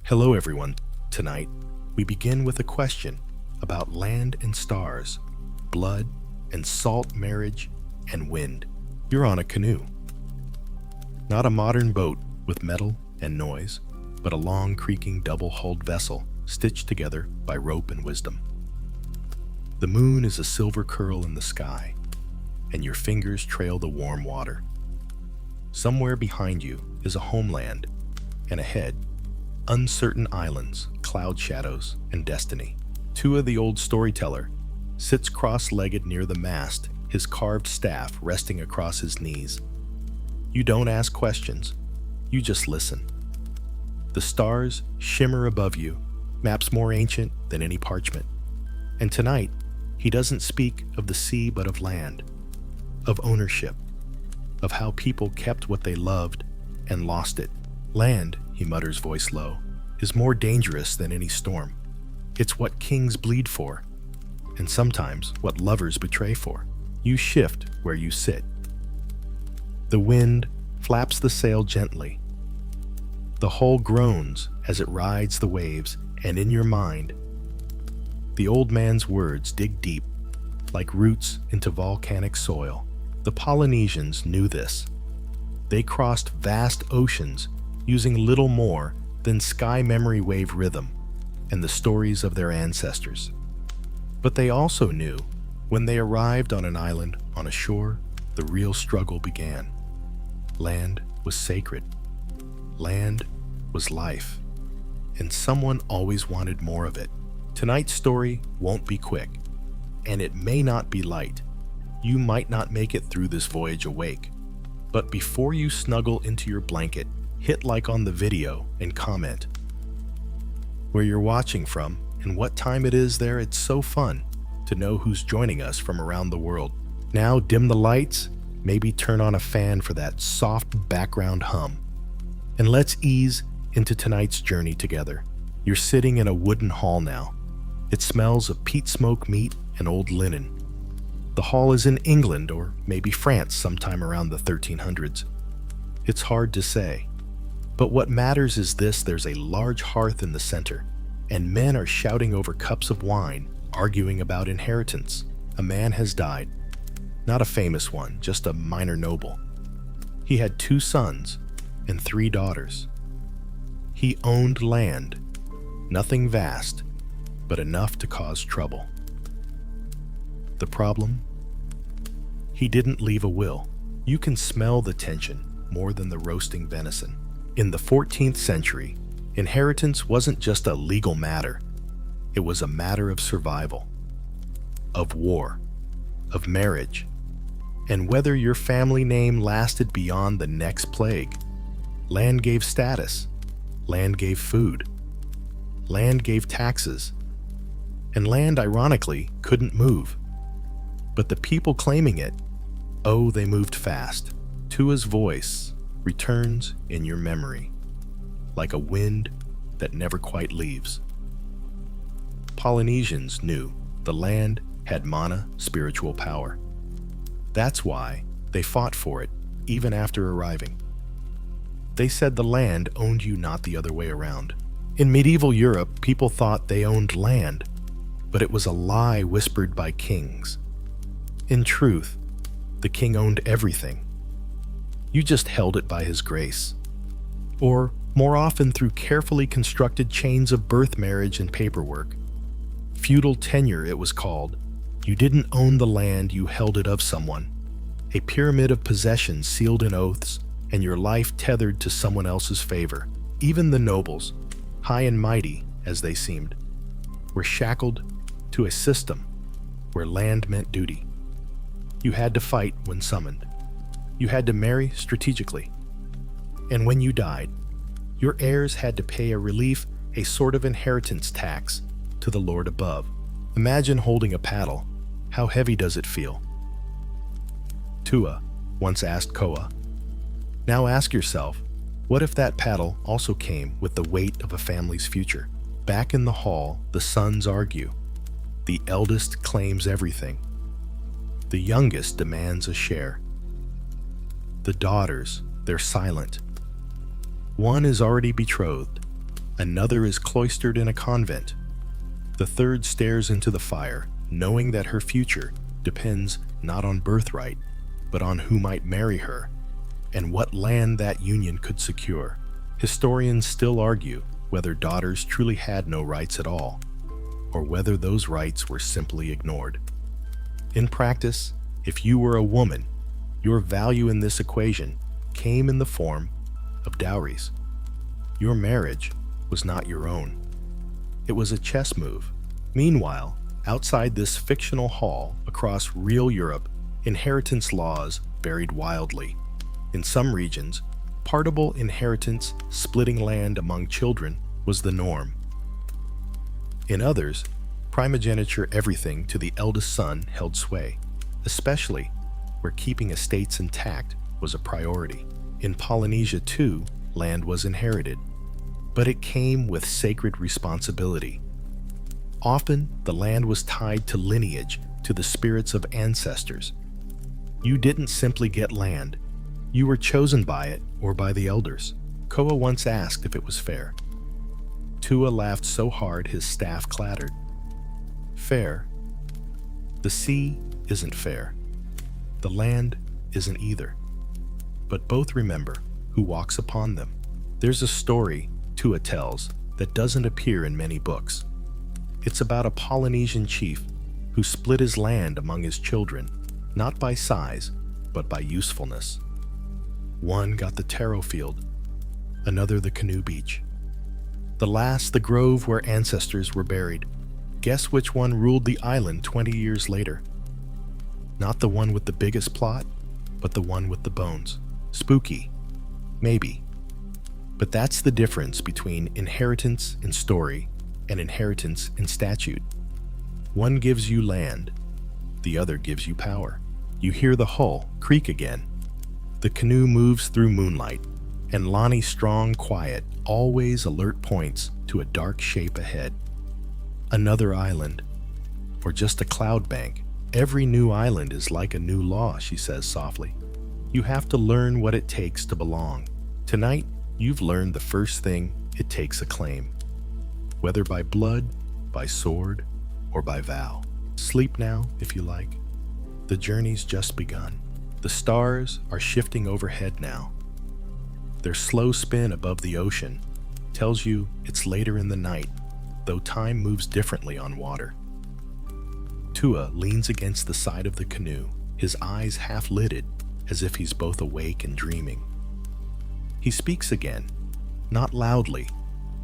Hello everyone. Tonight, we begin with a question about land and stars, blood and salt marriage and wind. You're on a canoe. Not a modern boat with metal and noise, but a long creaking double-hulled vessel stitched together by rope and wisdom. The moon is a silver curl in the sky, and your fingers trail the warm water. Somewhere behind you is a homeland, and ahead, uncertain islands, cloud shadows, and destiny. Tua the old storyteller sits cross-legged near the mast, his carved staff resting across his knees. You don't ask questions, you just listen. The stars shimmer above you, maps more ancient than any parchment. And tonight, he doesn't speak of the sea but of land, of ownership, of how people kept what they loved and lost it. Land, he mutters voice low, is more dangerous than any storm. It's what kings bleed for, and sometimes what lovers betray for. You shift where you sit. The wind flaps the sail gently. The hull groans as it rides the waves, and in your mind, the old man's words dig deep, like roots into volcanic soil. The Polynesians knew this. They crossed vast oceans using little more than sky memory wave rhythm and the stories of their ancestors. But they also knew when they arrived on an island on a shore, the real struggle began. Land was sacred. Land was life. And someone always wanted more of it. Tonight's story won't be quick, and it may not be light. You might not make it through this voyage awake. But before you snuggle into your blanket, hit like on the video and comment where you're watching from and what time it is there. It's so fun to know who's joining us from around the world. Now dim the lights, maybe turn on a fan for that soft background hum. And let's ease into tonight's journey together. You're sitting in a wooden hall now. It smells of peat smoke meat and old linen. The hall is in England or maybe France sometime around the 1300s. It's hard to say. But what matters is this: there's a large hearth in the center, and men are shouting over cups of wine, arguing about inheritance. A man has died. Not a famous one, just a minor noble. He had 2 sons and 3 daughters. He owned land, nothing vast, but enough to cause trouble. The problem? He didn't leave a will. You can smell the tension more than the roasting venison. In the 14th century, inheritance wasn't just a legal matter. It was a matter of survival, of war, of marriage, and whether your family name lasted beyond the next plague. Land gave status, land gave food, land gave taxes, and land, ironically, couldn't move. But the people claiming it, oh, they moved fast. Tua's voice returns in your memory, like a wind that never quite leaves. Polynesians knew the land had mana, spiritual power. That's why they fought for it, even after arriving. They said the land owned you, not the other way around. In medieval Europe, people thought they owned land, but it was a lie whispered by kings. In truth, the king owned everything. You just held it by his grace. Or, more often, through carefully constructed chains of birth, marriage, and paperwork. Feudal tenure, it was called. You didn't own the land, you held it of someone. A pyramid of possessions sealed in oaths, and your life tethered to someone else's favor. Even the nobles, high and mighty as they seemed, were shackled to a system where land meant duty. You had to fight when summoned. You had to marry strategically. And when you died, your heirs had to pay a relief, a sort of inheritance tax, to the Lord above. Imagine holding a paddle. How heavy does it feel? Tua once asked Koa. Now ask yourself, what if that paddle also came with the weight of a family's future? Back in the hall, the sons argue. The eldest claims everything. The youngest demands a share. The daughters, they're silent. One is already betrothed. Another is cloistered in a convent. The third stares into the fire, knowing that her future depends not on birthright, but on who might marry her and what land that union could secure. Historians still argue whether daughters truly had no rights at all, or whether those rights were simply ignored. In practice, if you were a woman, your value in this equation came in the form of dowries. Your marriage was not your own. It was a chess move. Meanwhile, outside this fictional hall across real Europe, inheritance laws varied wildly. In some regions, partible inheritance, splitting land among children, was the norm. In others, primogeniture everything to the eldest son held sway, especially where keeping estates intact was a priority. In Polynesia too, land was inherited, but it came with sacred responsibility. Often, the land was tied to lineage, to the spirits of ancestors. You didn't simply get land. You were chosen by it or by the elders. Koa once asked if it was fair. Tua laughed so hard his staff clattered. Fair? The sea isn't fair. The land isn't either. But both remember who walks upon them. There's a story Tua tells that doesn't appear in many books. It's about a Polynesian chief who split his land among his children, not by size, but by usefulness. One got the taro field, another the canoe beach. The last the grove where ancestors were buried. Guess which one ruled the island 20 years later? Not the one with the biggest plot, but the one with the bones. Spooky, maybe. But that's the difference between inheritance in story and inheritance in statute. One gives you land, the other gives you power. You hear the hull creak again. The canoe moves through moonlight, and Lonnie's strong quiet always alert points to a dark shape ahead. Another island, or just a cloud bank. Every new island is like a new law, she says softly. You have to learn what it takes to belong. Tonight, you've learned the first thing it takes a claim. Whether by blood, by sword, or by vow. Sleep now, if you like. The journey's just begun. The stars are shifting overhead now. Their slow spin above the ocean tells you it's later in the night, though time moves differently on water. Tua leans against the side of the canoe, his eyes half-lidded, as if he's both awake and dreaming. He speaks again, not loudly,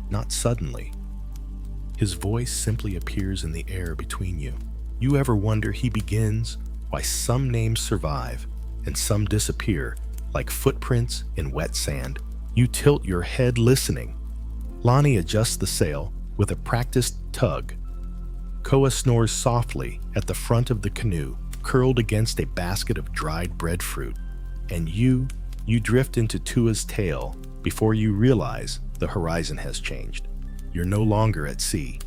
not suddenly. His voice simply appears in the air between you. You ever wonder he begins why some names survive and some disappear like footprints in wet sand? You tilt your head listening. Lonnie adjusts the sail with a practiced tug. Koa snores softly at the front of the canoe, curled against a basket of dried breadfruit. And you drift into Tua's tail before you realize the horizon has changed. You're no longer at sea.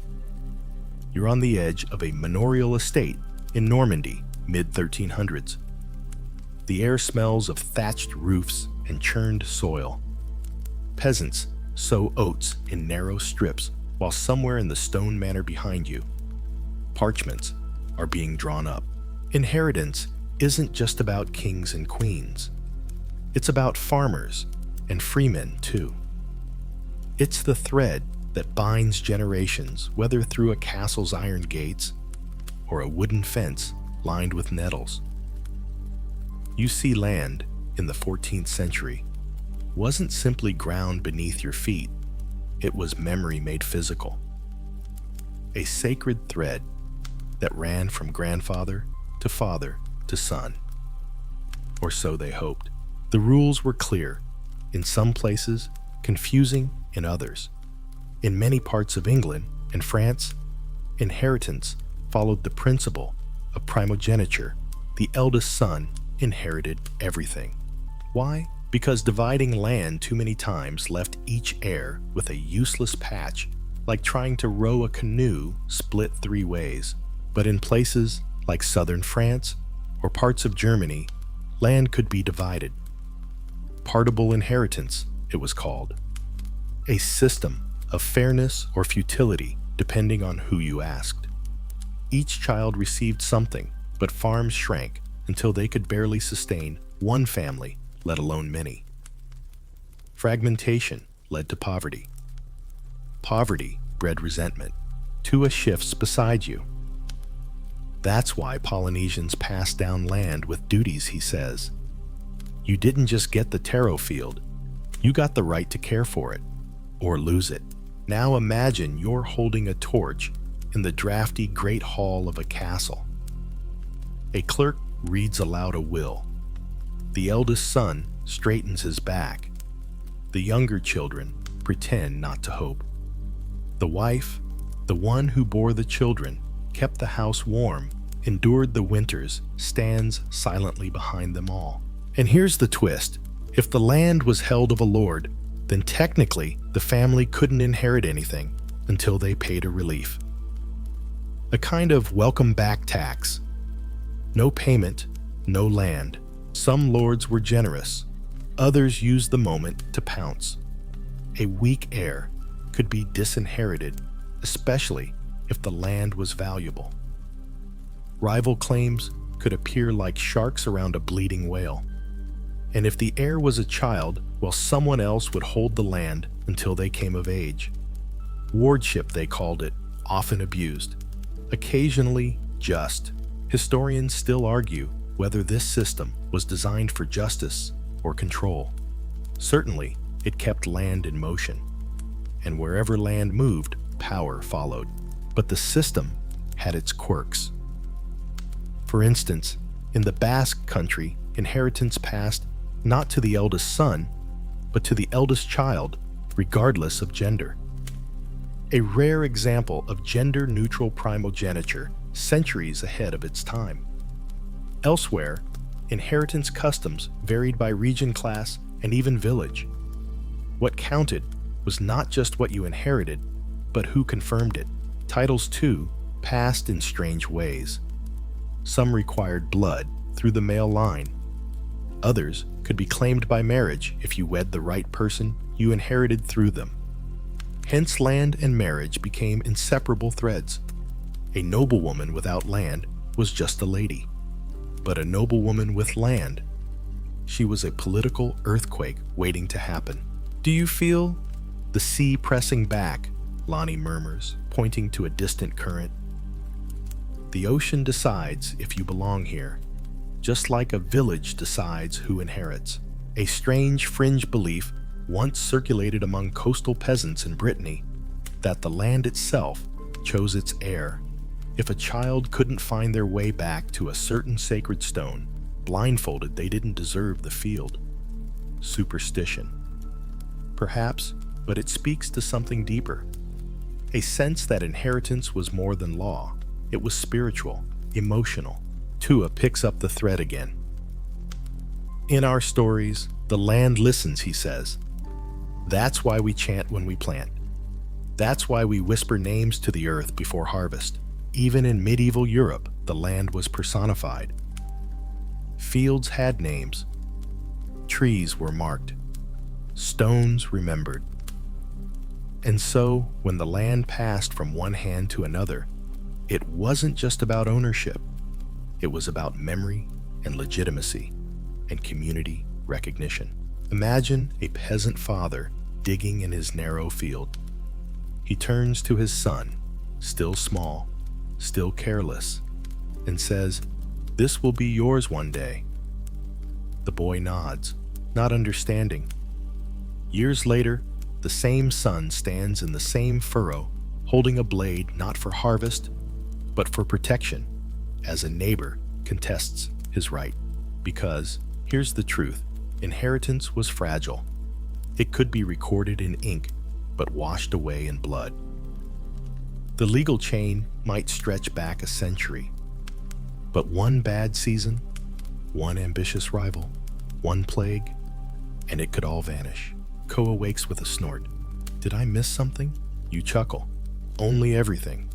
You're on the edge of a manorial estate in Normandy, mid-1300s. The air smells of thatched roofs and churned soil. Peasants sow oats in narrow strips, while somewhere in the stone manor behind you, parchments are being drawn up. Inheritance isn't just about kings and queens. It's about farmers and freemen too. It's the thread that binds generations, whether through a castle's iron gates or a wooden fence lined with nettles. You see, land in the 14th century wasn't simply ground beneath your feet. It was memory made physical. A sacred thread that ran from grandfather to father to son. Or so they hoped. The rules were clear, in some places, confusing in others. In many parts of England and France, inheritance followed the principle of primogeniture. The eldest son inherited everything. Why? Because dividing land too many times left each heir with a useless patch, like trying to row a canoe split 3 ways. But in places like southern France or parts of Germany, land could be divided. Partible inheritance, it was called. A system of fairness or futility, depending on who you asked. Each child received something, but farms shrank until they could barely sustain one family, let alone many. Fragmentation led to poverty. Poverty bred resentment. Tua shifts beside you. That's why Polynesians pass down land with duties, he says. You didn't just get the taro field, you got the right to care for it, or lose it. Now imagine you're holding a torch in the drafty great hall of a castle. A clerk reads aloud a will. The eldest son straightens his back. The younger children pretend not to hope. The wife, the one who bore the children, kept the house warm, endured the winters, stands silently behind them all. And here's the twist. If the land was held of a lord, then technically the family couldn't inherit anything until they paid a relief. A kind of welcome back tax. No payment, no land. Some lords were generous. Others used the moment to pounce. A weak heir could be disinherited, especially if the land was valuable. Rival claims could appear like sharks around a bleeding whale. And if the heir was a child, well, someone else would hold the land until they came of age. Wardship, they called it, often abused. Occasionally just. Historians still argue whether this system was designed for justice or control. Certainly, it kept land in motion. And wherever land moved, power followed. But the system had its quirks. For instance, in the Basque country, inheritance passed not to the eldest son, but to the eldest child, regardless of gender. A rare example of gender-neutral primogeniture centuries ahead of its time. Elsewhere, inheritance customs varied by region, class, and even village. What counted was not just what you inherited, but who confirmed it. Titles, too, passed in strange ways. Some required blood through the male line. Others could be claimed by marriage if you wed the right person you inherited through them. Hence, land and marriage became inseparable threads. A noblewoman without land was just a lady. But a noblewoman with land, she was a political earthquake waiting to happen. Do you feel the sea pressing back? Lonnie murmurs, pointing to a distant current. The ocean decides if you belong here, just like a village decides who inherits. A strange fringe belief once circulated among coastal peasants in Brittany that the land itself chose its heir. If a child couldn't find their way back to a certain sacred stone, blindfolded, they didn't deserve the field. Superstition. Perhaps, but it speaks to something deeper. A sense that inheritance was more than law. It was spiritual, emotional. Tua picks up the thread again. In our stories, the land listens, he says. That's why we chant when we plant. That's why we whisper names to the earth before harvest. Even in medieval Europe, the land was personified. Fields had names. Trees were marked. Stones remembered. And so, when the land passed from one hand to another, it wasn't just about ownership. It was about memory and legitimacy and community recognition. Imagine a peasant father digging in his narrow field. He turns to his son, still small, still careless, and says, "This will be yours one day." The boy nods, not understanding. Years later, the same son stands in the same furrow, holding a blade not for harvest, but for protection, as a neighbor contests his right. Because, here's the truth, inheritance was fragile. It could be recorded in ink, but washed away in blood. The legal chain might stretch back a century, but one bad season, one ambitious rival, one plague, and it could all vanish. Koa wakes with a snort. Did I miss something? You chuckle. Only everything.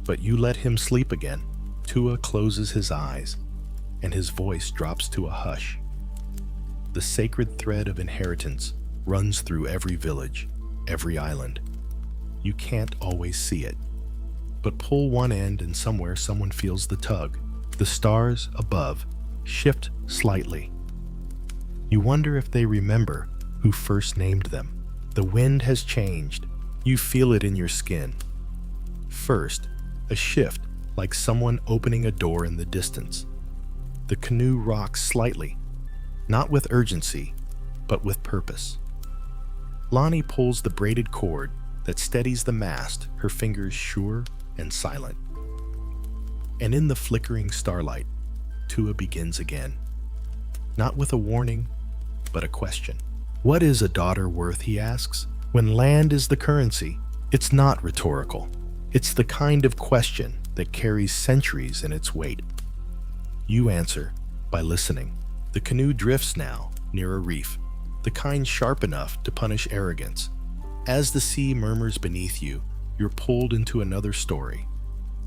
But you let him sleep again. Tua closes his eyes, and his voice drops to a hush. The sacred thread of inheritance runs through every village, every island, You can't always see it. But pull one end and somewhere someone feels the tug. The stars above shift slightly. You wonder if they remember who first named them. The wind has changed. You feel it in your skin. First, a shift, like someone opening a door in the distance. The canoe rocks slightly, not with urgency, but with purpose. Lonnie pulls the braided cord that steadies the mast, her fingers sure and silent. And in the flickering starlight, Tua begins again. Not with a warning, but a question. What is a daughter worth, he asks. When land is the currency, it's not rhetorical. It's the kind of question that carries centuries in its weight. You answer by listening. The canoe drifts now near a reef, the kind sharp enough to punish arrogance. As the sea murmurs beneath you, you're pulled into another story,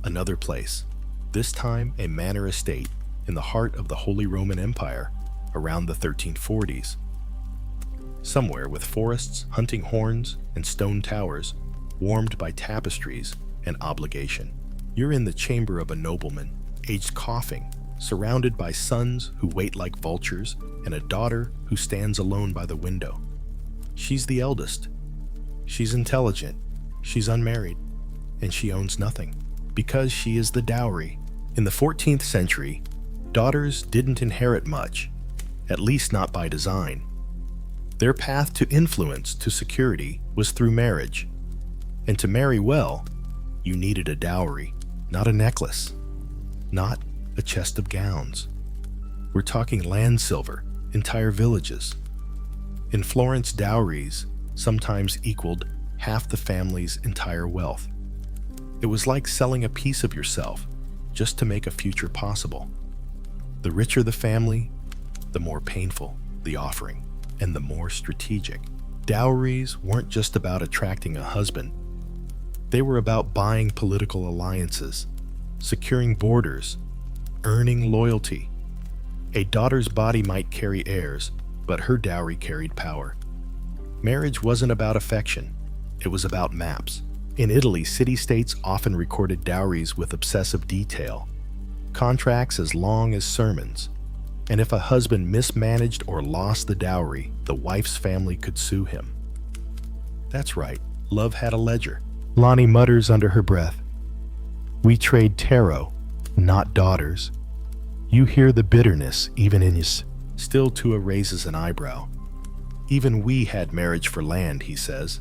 another place. This time a manor estate in the heart of the Holy Roman Empire around the 1340s. Somewhere with forests, hunting horns, and stone towers, warmed by tapestries and obligation. You're in the chamber of a nobleman, aged coughing, surrounded by sons who wait like vultures and a daughter who stands alone by the window. She's the eldest. She's intelligent, she's unmarried, and she owns nothing, because she is the dowry. In the 14th century, daughters didn't inherit much, at least not by design. Their path to influence, to security, was through marriage. And to marry well, you needed a dowry, not a necklace, not a chest of gowns. We're talking land silver, entire villages. In Florence, dowries sometimes equaled half the family's entire wealth. It was like selling a piece of yourself just to make a future possible. The richer the family, the more painful the offering, and the more strategic. Dowries weren't just about attracting a husband. They were about buying political alliances, securing borders, earning loyalty. A daughter's body might carry heirs, but her dowry carried power. Marriage wasn't about affection, it was about maps. In Italy, city-states often recorded dowries with obsessive detail, contracts as long as sermons. And if a husband mismanaged or lost the dowry, the wife's family could sue him. That's right, love had a ledger. Lonnie mutters under her breath. We trade tarot, not daughters. You hear the bitterness even in his. Still, Tua raises an eyebrow. Even we had marriage for land, he says.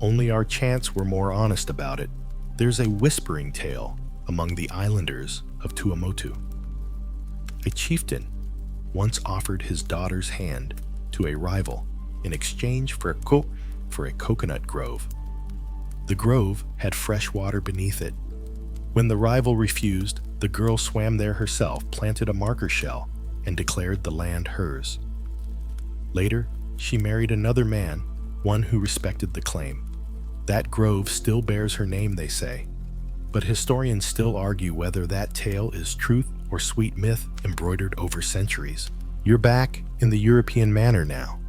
Only our chants were more honest about it. There's a whispering tale among the islanders of Tuamotu. A chieftain once offered his daughter's hand to a rival in exchange for a coconut grove. The grove had fresh water beneath it. When the rival refused, the girl swam there herself, planted a marker shell, and declared the land hers. Later, she married another man, one who respected the claim. That grove still bears her name, they say, but historians still argue whether that tale is truth or sweet myth embroidered over centuries. You're back in the European manor now.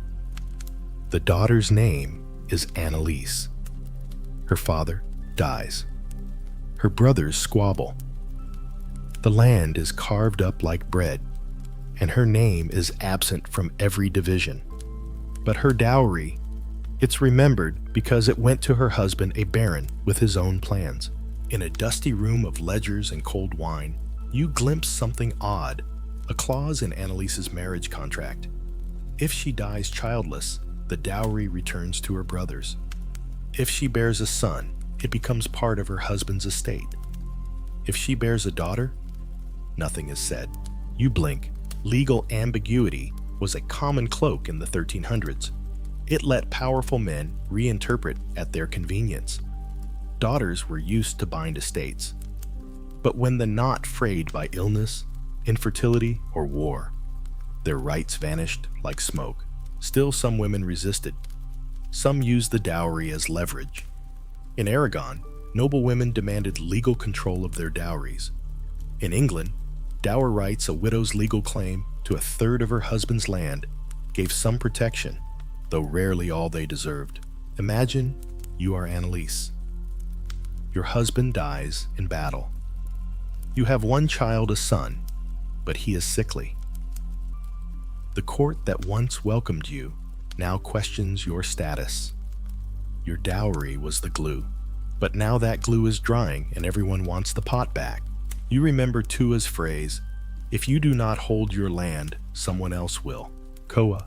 The daughter's name is Annalise. Her father dies. Her brothers squabble. The land is carved up like bread, and her name is absent from every division. But her dowry, it's remembered because it went to her husband, a baron, with his own plans. In a dusty room of ledgers and cold wine, you glimpse something odd, a clause in Annalise's marriage contract. If she dies childless, the dowry returns to her brothers. If she bears a son, it becomes part of her husband's estate. If she bears a daughter, nothing is said. You blink. Legal ambiguity was a common cloak in the 1300s. It let powerful men reinterpret at their convenience. Daughters were used to bind estates. But when the knot frayed by illness, infertility, or war, their rights vanished like smoke. Still, some women resisted. Some used the dowry as leverage. In Aragon, noble women demanded legal control of their dowries. In England, dower rights, a widow's legal claim to a third of her husband's land, gave some protection, though rarely all they deserved. Imagine you are Annalise. Your husband dies in battle. You have one child, a son, but he is sickly. The court that once welcomed you now questions your status. Your dowry was the glue, but now that glue is drying and everyone wants the pot back. You remember Tua's phrase, "If you do not hold your land, someone else will." Koa,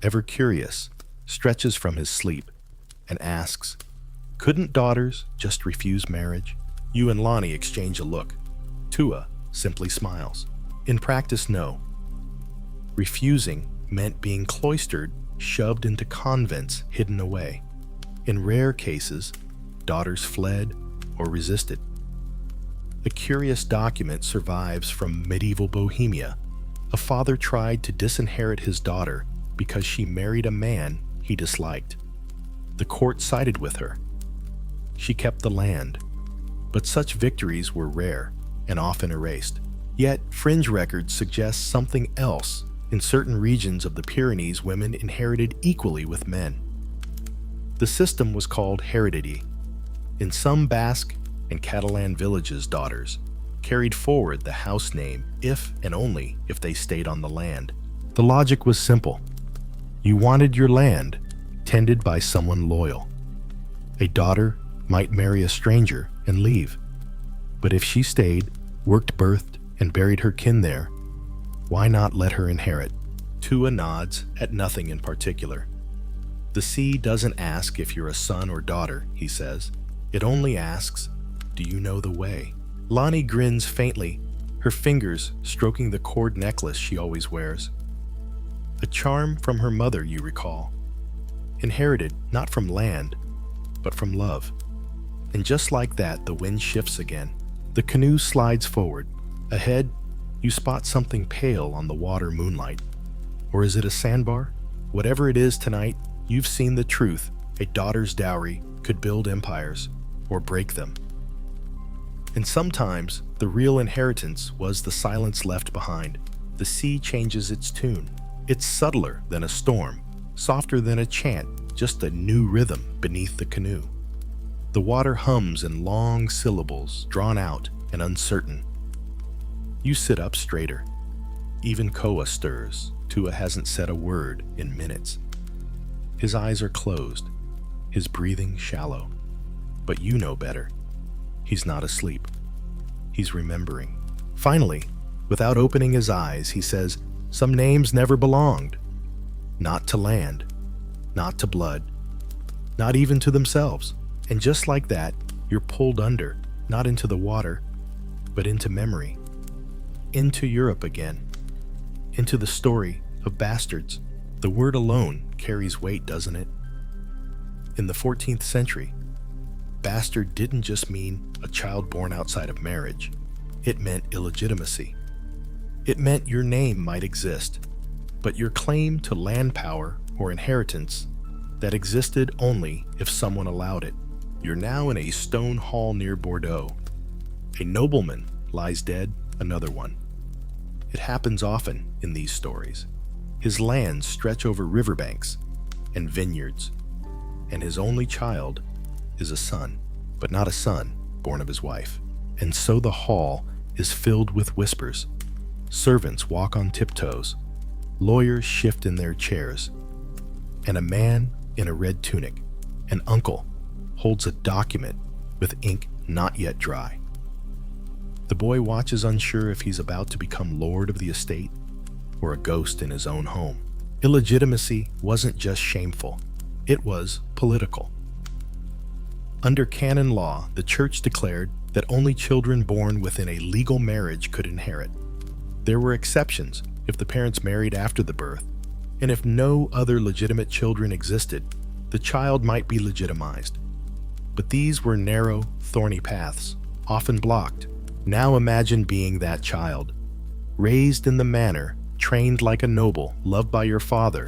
ever curious, stretches from his sleep and asks, "Couldn't daughters just refuse marriage?" You and Lonnie exchange a look. Tua simply smiles. In practice, no. Refusing meant being cloistered, shoved into convents, hidden away. In rare cases, daughters fled or resisted. A curious document survives from medieval Bohemia. A father tried to disinherit his daughter because she married a man he disliked. The court sided with her. She kept the land, but such victories were rare and often erased. Yet, fringe records suggest something else. In certain regions of the Pyrenees, women inherited equally with men. The system was called heredity. In some Basque and Catalan villages, daughters carried forward the house name if and only if they stayed on the land. The logic was simple. You wanted your land tended by someone loyal. A daughter might marry a stranger and leave, but if she stayed, worked, birthed, and buried her kin there, why not let her inherit? Tua nods at nothing in particular. The sea doesn't ask if you're a son or daughter, he says. It only asks, do you know the way? Lonnie grins faintly, her fingers stroking the cord necklace she always wears. A charm from her mother, you recall. Inherited not from land, but from love. And just like that, the wind shifts again. The canoe slides forward. Ahead, you spot something pale on the water moonlight. Or is it a sandbar? Whatever it is tonight, you've seen the truth. A daughter's dowry could build empires or break them. And sometimes the real inheritance was the silence left behind. The sea changes its tune. It's subtler than a storm, softer than a chant, just a new rhythm beneath the canoe. The water hums in long syllables, drawn out and uncertain. You sit up straighter. Even Koa stirs. Tua hasn't said a word in minutes. His eyes are closed, his breathing shallow. But you know better. He's not asleep. He's remembering. Finally, without opening his eyes, he says, some names never belonged. Not to land, not to blood, not even to themselves. And just like that, you're pulled under, not into the water, but into memory. Into Europe again. Into the story of bastards. The word alone carries weight, doesn't it? In the 14th century, bastard didn't just mean a child born outside of marriage. It meant illegitimacy. It meant your name might exist, but your claim to land power or inheritance that existed only if someone allowed it. You're now in a stone hall near Bordeaux. A nobleman lies dead, another one. It happens often in these stories. His lands stretch over riverbanks and vineyards, and his only child is a son, but not a son born of his wife. And so the hall is filled with whispers. Servants walk on tiptoes. Lawyers shift in their chairs. And a man in a red tunic, an uncle, holds a document with ink not yet dry. The boy watches, unsure if he's about to become lord of the estate or a ghost in his own home. Illegitimacy wasn't just shameful, it was political. Under canon law, the church declared that only children born within a legal marriage could inherit. There were exceptions if the parents married after the birth, and if no other legitimate children existed, the child might be legitimized. But these were narrow, thorny paths, often blocked. Now imagine being that child, raised in the manor, trained like a noble, loved by your father,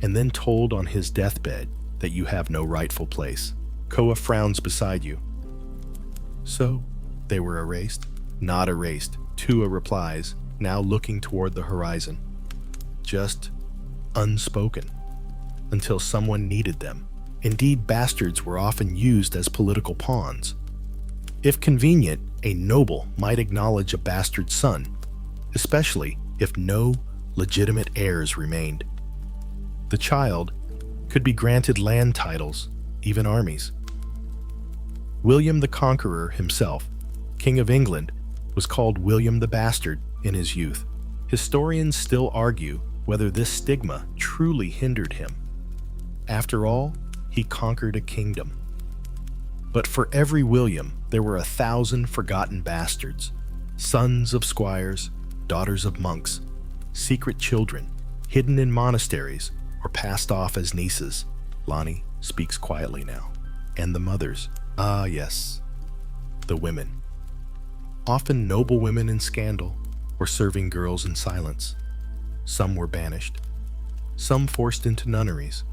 and then told on his deathbed that you have no rightful place. Koa frowns beside you. So, they were erased? Not erased, Tua replies, now looking toward the horizon. Just unspoken, until someone needed them. Indeed, bastards were often used as political pawns. If convenient, a noble might acknowledge a bastard son, especially if no legitimate heirs remained. The child could be granted land titles, even armies. William the Conqueror himself, King of England, was called William the Bastard in his youth. Historians still argue whether this stigma truly hindered him. After all, he conquered a kingdom. But for every William, there were 1,000 forgotten bastards, sons of squires, daughters of monks, secret children, hidden in monasteries or passed off as nieces. Lonnie speaks quietly now. And the mothers. Ah, yes, the women. Often noble women in scandal or serving girls in silence. Some were banished. Some forced into nunneries.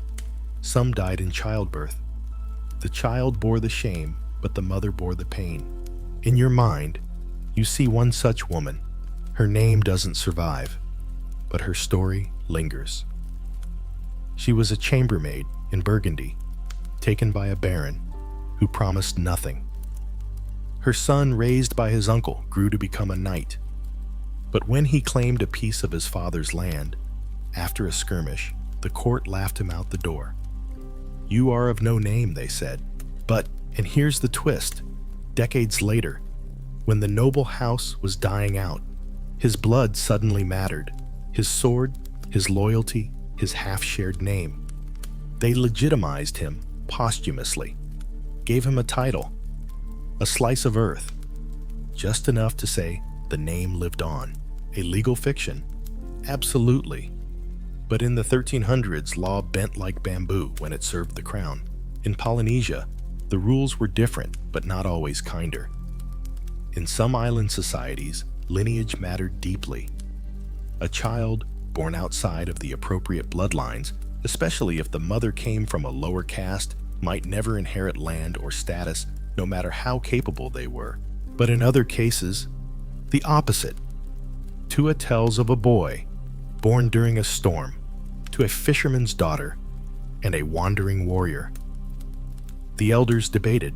Some died in childbirth. The child bore the shame, but the mother bore the pain. In your mind, you see one such woman. Her name doesn't survive, but her story lingers. She was a chambermaid in Burgundy, taken by a baron who promised nothing. Her son, raised by his uncle, grew to become a knight. But when he claimed a piece of his father's land, after a skirmish, the court laughed him out the door. You are of no name, they said. But, and here's the twist, decades later, when the noble house was dying out, his blood suddenly mattered. His sword, his loyalty, his half-shared name. They legitimized him posthumously, gave him a title, a slice of earth, just enough to say the name lived on. A legal fiction? Absolutely. But in the 1300s, law bent like bamboo when it served the crown. In Polynesia, the rules were different, but not always kinder. In some island societies, lineage mattered deeply. A child born outside of the appropriate bloodlines, especially if the mother came from a lower caste, might never inherit land or status, no matter how capable they were. But in other cases, the opposite. Tua tells of a boy born during a storm to a fisherman's daughter and a wandering warrior. The elders debated.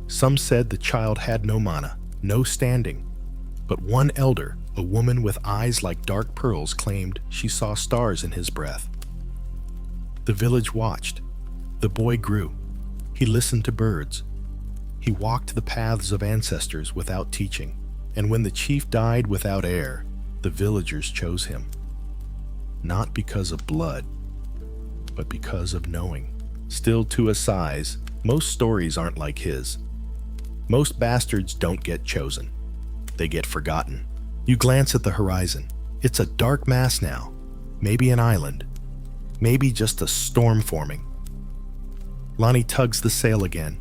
Some said the child had no mana, no standing. But one elder, a woman with eyes like dark pearls, claimed she saw stars in his breath. The village watched. The boy grew. He listened to birds. He walked the paths of ancestors without teaching. And when the chief died without heir, the villagers chose him. Not because of blood, but because of knowing. Still, to a size, most stories aren't like his. Most bastards don't get chosen. They get forgotten. You glance at the horizon. It's a dark mass now. Maybe an island. Maybe just a storm forming. Lonnie tugs the sail again.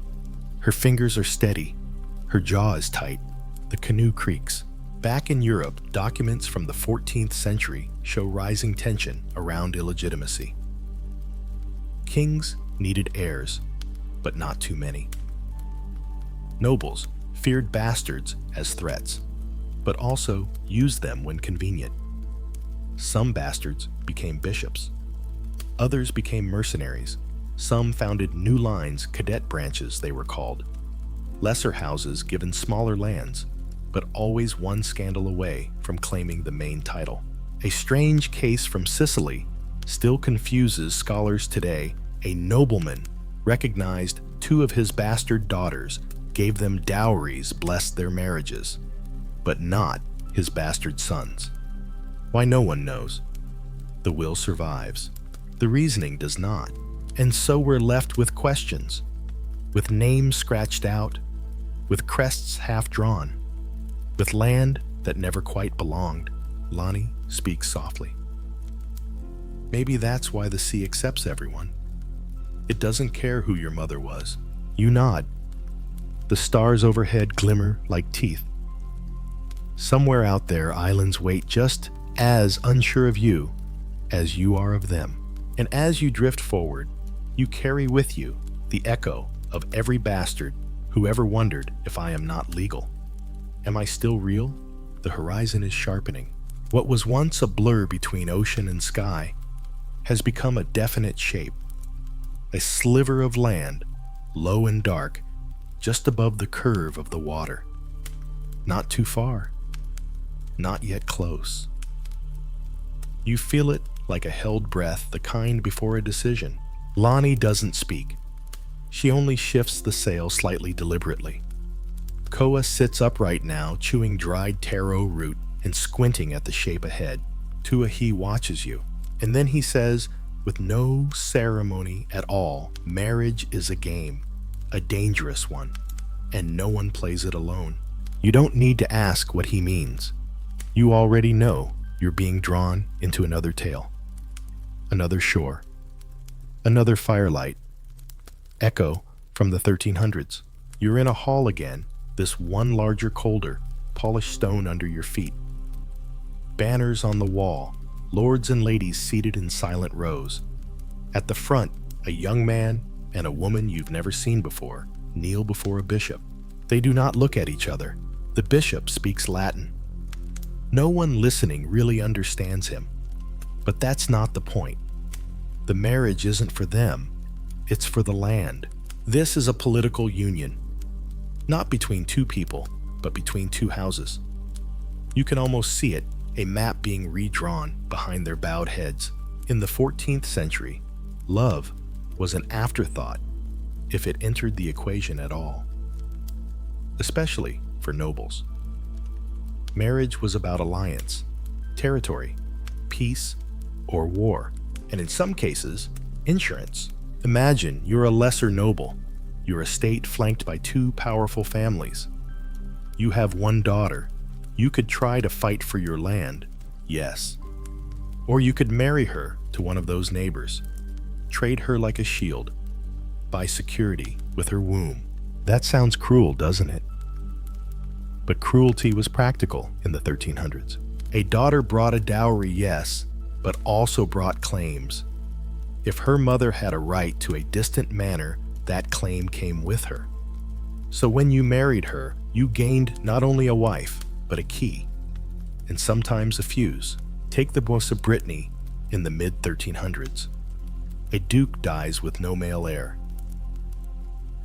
Her fingers are steady. Her jaw is tight. The canoe creaks. Back in Europe, documents from the 14th century show rising tension around illegitimacy. Kings needed heirs, but not too many. Nobles feared bastards as threats, but also used them when convenient. Some bastards became bishops. Others became mercenaries. Some founded new lines, cadet branches they were called. Lesser houses given smaller lands, but always one scandal away from claiming the main title. A strange case from Sicily still confuses scholars today. A nobleman recognized 2 of his bastard daughters, gave them dowries, blessed their marriages, but not his bastard sons. Why, no one knows. The will survives. The reasoning does not. And so we're left with questions, with names scratched out, with crests half drawn, with land that never quite belonged. Lonnie speaks softly. Maybe that's why the sea accepts everyone. It doesn't care who your mother was. You nod. The stars overhead glimmer like teeth. Somewhere out there, islands wait just as unsure of you as you are of them. And as you drift forward, you carry with you the echo of every bastard who ever wondered if I am not legal. Am I still real? The horizon is sharpening. What was once a blur between ocean and sky has become a definite shape. A sliver of land, low and dark, just above the curve of the water. Not too far, not yet close. You feel it like a held breath, the kind before a decision. Lonnie doesn't speak. She only shifts the sail slightly deliberately. Koa sits upright now, chewing dried taro root and squinting at the shape ahead. Tuahi watches you, and then he says, with no ceremony at all, marriage is a game, a dangerous one, and no one plays it alone. You don't need to ask what he means. You already know you're being drawn into another tale, another shore, another firelight, echo from the 1300s. You're in a hall again, this one larger, colder, polished stone under your feet. Banners on the wall, lords and ladies seated in silent rows. At the front, a young man and a woman you've never seen before kneel before a bishop. They do not look at each other. The bishop speaks Latin. No one listening really understands him. But that's not the point. The marriage isn't for them, it's for the land. This is a political union, not between two people, but between two houses. You can almost see it, a map being redrawn behind their bowed heads. In the 14th century, love was an afterthought, if it entered the equation at all, especially for nobles. Marriage was about alliance, territory, peace, or war, and in some cases, insurance. Imagine you're a lesser noble, your estate flanked by two powerful families. You have one daughter. You could try to fight for your land, yes. Or you could marry her to one of those neighbors, trade her like a shield, buy security with her womb. That sounds cruel, doesn't it? But cruelty was practical in the 1300s. A daughter brought a dowry, yes, but also brought claims. If her mother had a right to a distant manor, that claim came with her. So when you married her, you gained not only a wife, but a key, and sometimes a fuse. Take the Boss of Brittany in the mid-1300s. A duke dies with no male heir.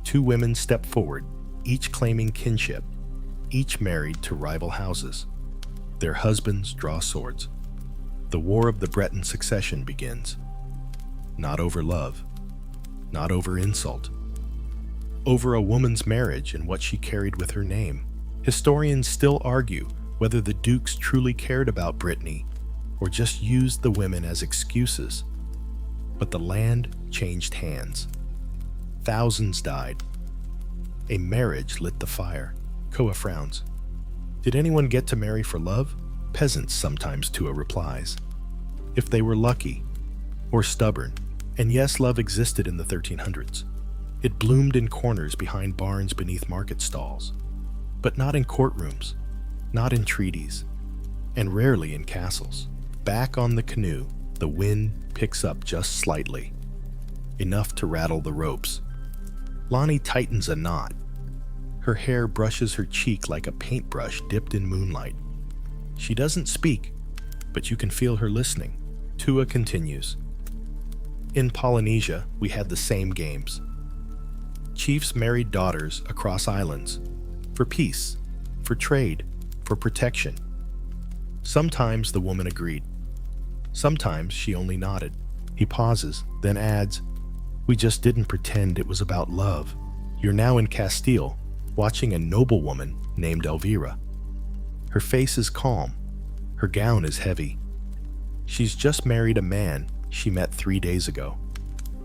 Two women step forward, each claiming kinship, each married to rival houses. Their husbands draw swords. The War of the Breton Succession begins. Not over love, not over insult, over a woman's marriage and what she carried with her name. Historians still argue whether the dukes truly cared about Brittany or just used the women as excuses. But the land changed hands. Thousands died. A marriage lit the fire. Koa frowns. Did anyone get to marry for love? Peasants sometimes, Tua replies. If they were lucky or stubborn. And yes, love existed in the 1300s. It bloomed in corners behind barns beneath market stalls. But not in courtrooms, not in treaties, and rarely in castles. Back on the canoe, the wind picks up just slightly, enough to rattle the ropes. Lonnie tightens a knot. Her hair brushes her cheek like a paintbrush dipped in moonlight. She doesn't speak, but you can feel her listening. Tua continues. In Polynesia, we had the same games. Chiefs married daughters across islands, for peace, for trade, for protection. Sometimes the woman agreed. Sometimes she only nodded. He pauses, then adds, "We just didn't pretend it was about love." You're now in Castile, watching a noblewoman named Elvira. Her face is calm. Her gown is heavy. She's just married a man she met 3 days ago.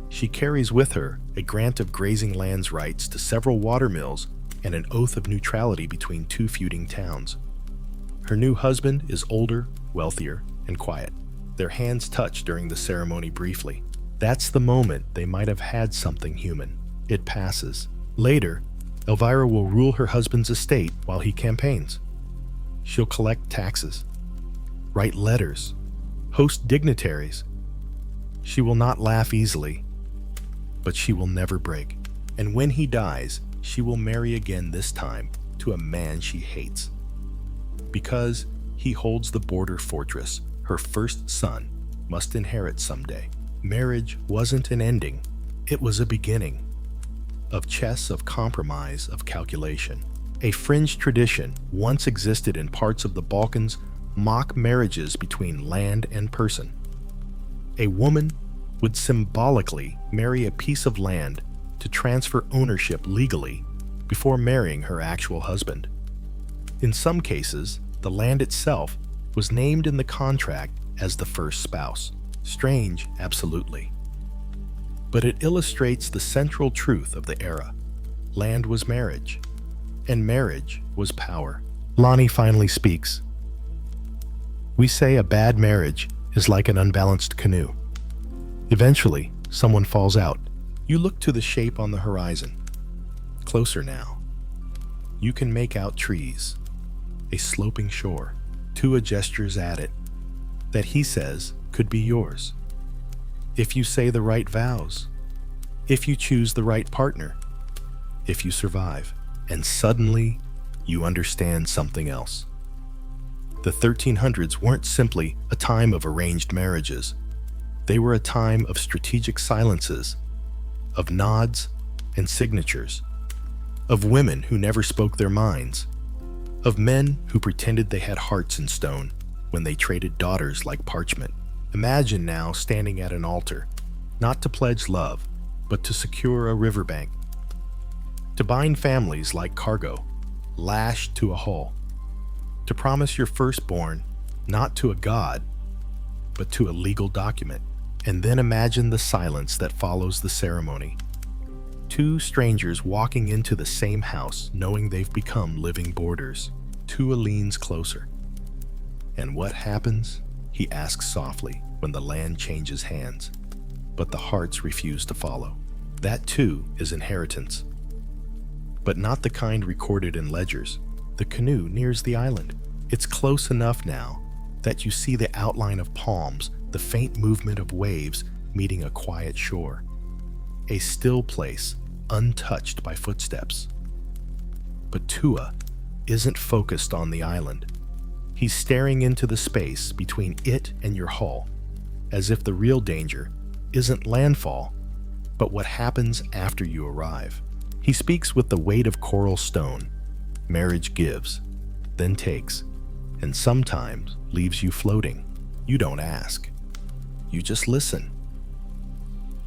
She carries with her a grant of grazing lands rights to several watermills and an oath of neutrality between two feuding towns. Her new husband is older, wealthier, and quiet. Their hands touch during the ceremony briefly. That's the moment they might have had something human. It passes. Later, Elvira will rule her husband's estate while he campaigns. She'll collect taxes, write letters, host dignitaries. She will not laugh easily, but she will never break. And when he dies, she will marry again, this time to a man she hates. Because he holds the border fortress her first son must inherit someday. Marriage wasn't an ending, it was a beginning. of chess, of compromise, of calculation. A fringe tradition once existed in parts of the Balkans, mock marriages between land and person. A woman would symbolically marry a piece of land to transfer ownership legally before marrying her actual husband. In some cases, the land itself was named in the contract as the first spouse. Strange, absolutely. But it illustrates the central truth of the era. Land was marriage, and marriage was power. Lonnie finally speaks. We say a bad marriage is like an unbalanced canoe. Eventually, someone falls out. You look to the shape on the horizon. Closer now. You can make out trees, a sloping shore. Tua gestures at it, that he says could be yours. If you say the right vows, if you choose the right partner, if you survive, and suddenly you understand something else. The 1300s weren't simply a time of arranged marriages. They were a time of strategic silences, of nods and signatures, of women who never spoke their minds, of men who pretended they had hearts in stone when they traded daughters like parchment. Imagine now standing at an altar, not to pledge love, but to secure a riverbank, to bind families like cargo, lashed to a hull, to promise your firstborn not to a god, but to a legal document. And then imagine the silence that follows the ceremony. Two strangers walking into the same house, knowing they've become living boarders. Tua leans closer. And what happens? He asks softly when the land changes hands, but the hearts refuse to follow. That too is inheritance. But not the kind recorded in ledgers. The canoe nears the island. It's close enough now that you see the outline of palms, the faint movement of waves meeting a quiet shore. A still place, untouched by footsteps. But Tua isn't focused on the island. He's staring into the space between it and your hull, as if the real danger isn't landfall, but what happens after you arrive. He speaks with the weight of coral stone. Marriage gives, then takes, and sometimes leaves you floating. You don't ask. You just listen.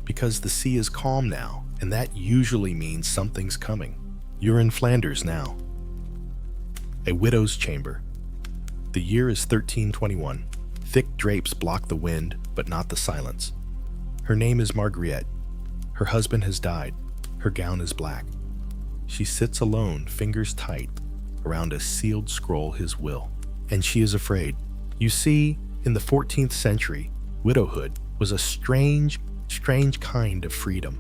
Because the sea is calm now, and that usually means something's coming. You're in Flanders now. A widow's chamber. The year is 1321. Thick drapes block the wind, but not the silence. Her name is Marguerite. Her husband has died. Her gown is black. She sits alone, fingers tight, around a sealed scroll, his will. And she is afraid. You see, in the 14th century, widowhood was a strange kind of freedom.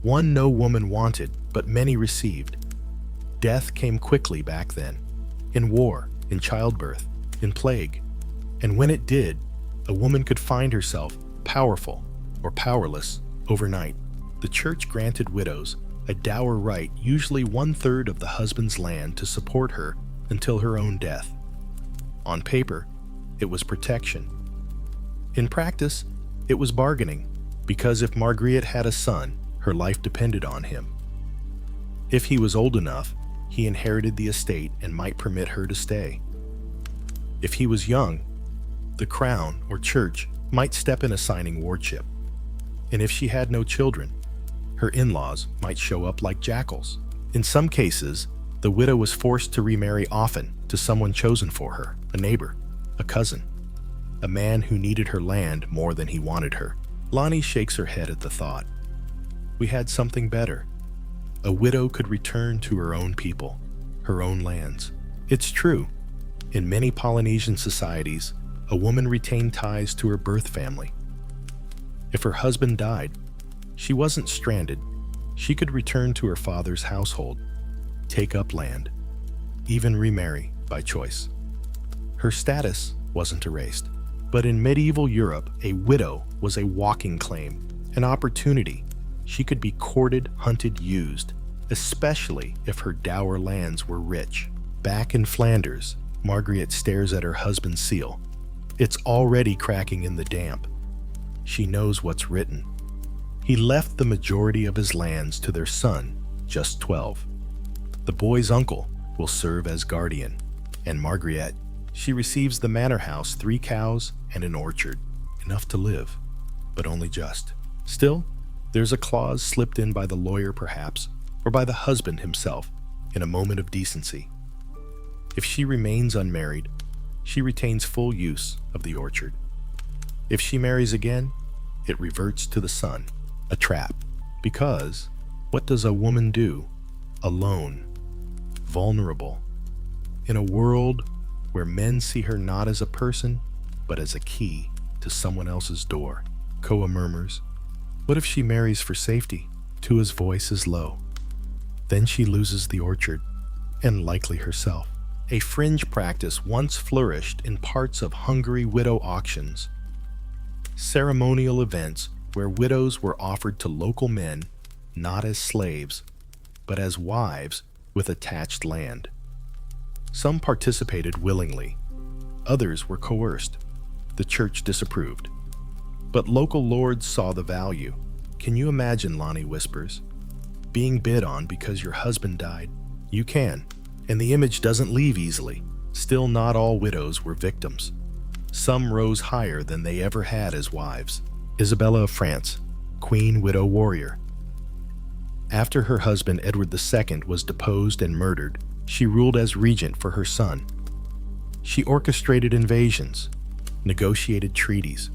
One no woman wanted, but many received. Death came quickly back then, in war, in childbirth, in plague. And when it did, a woman could find herself powerful or powerless overnight. The church granted widows a dower right, usually 1/3 of the husband's land, to support her until her own death. On paper, it was protection. In practice, it was bargaining, because if Marguerite had a son, her life depended on him. If he was old enough, he inherited the estate and might permit her to stay. If he was young, the crown or church might step in assigning wardship. And if she had no children, her in-laws might show up like jackals. In some cases, the widow was forced to remarry often to someone chosen for her, a neighbor, a cousin, a man who needed her land more than he wanted her. Lonnie shakes her head at the thought. We had something better. A widow could return to her own people, her own lands. It's true. In many Polynesian societies, a woman retained ties to her birth family. If her husband died, she wasn't stranded. She could return to her father's household, take up land, even remarry by choice. Her status wasn't erased. But in medieval Europe, a widow was a walking claim, an opportunity. She could be courted, hunted, used, especially if her dower lands were rich. Back in Flanders, Marguerite stares at her husband's seal. It's already cracking in the damp. She knows what's written. He left the majority of his lands to their son, just 12. The boy's uncle will serve as guardian, and Margaret, she receives the manor house, 3 cows, and an orchard, enough to live, but only just. Still, there's a clause slipped in by the lawyer perhaps, or by the husband himself, in a moment of decency. If she remains unmarried, she retains full use of the orchard. If she marries again, it reverts to the son, a trap. Because what does a woman do, alone, vulnerable, in a world where men see her not as a person, but as a key to someone else's door? Koa murmurs, "What if she marries for safety?" Tua's voice is low. Then she loses the orchard, and likely herself. A fringe practice once flourished in parts of Hungary widow auctions, ceremonial events where widows were offered to local men, not as slaves, but as wives with attached land. Some participated willingly, others were coerced. The church disapproved. But local lords saw the value. Can you imagine, Lonnie whispers, being bid on because your husband died? You can, and the image doesn't leave easily. Still, not all widows were victims. Some rose higher than they ever had as wives. Isabella of France, Queen Widow Warrior. After her husband Edward II was deposed and murdered, she ruled as regent for her son. She orchestrated invasions, negotiated treaties.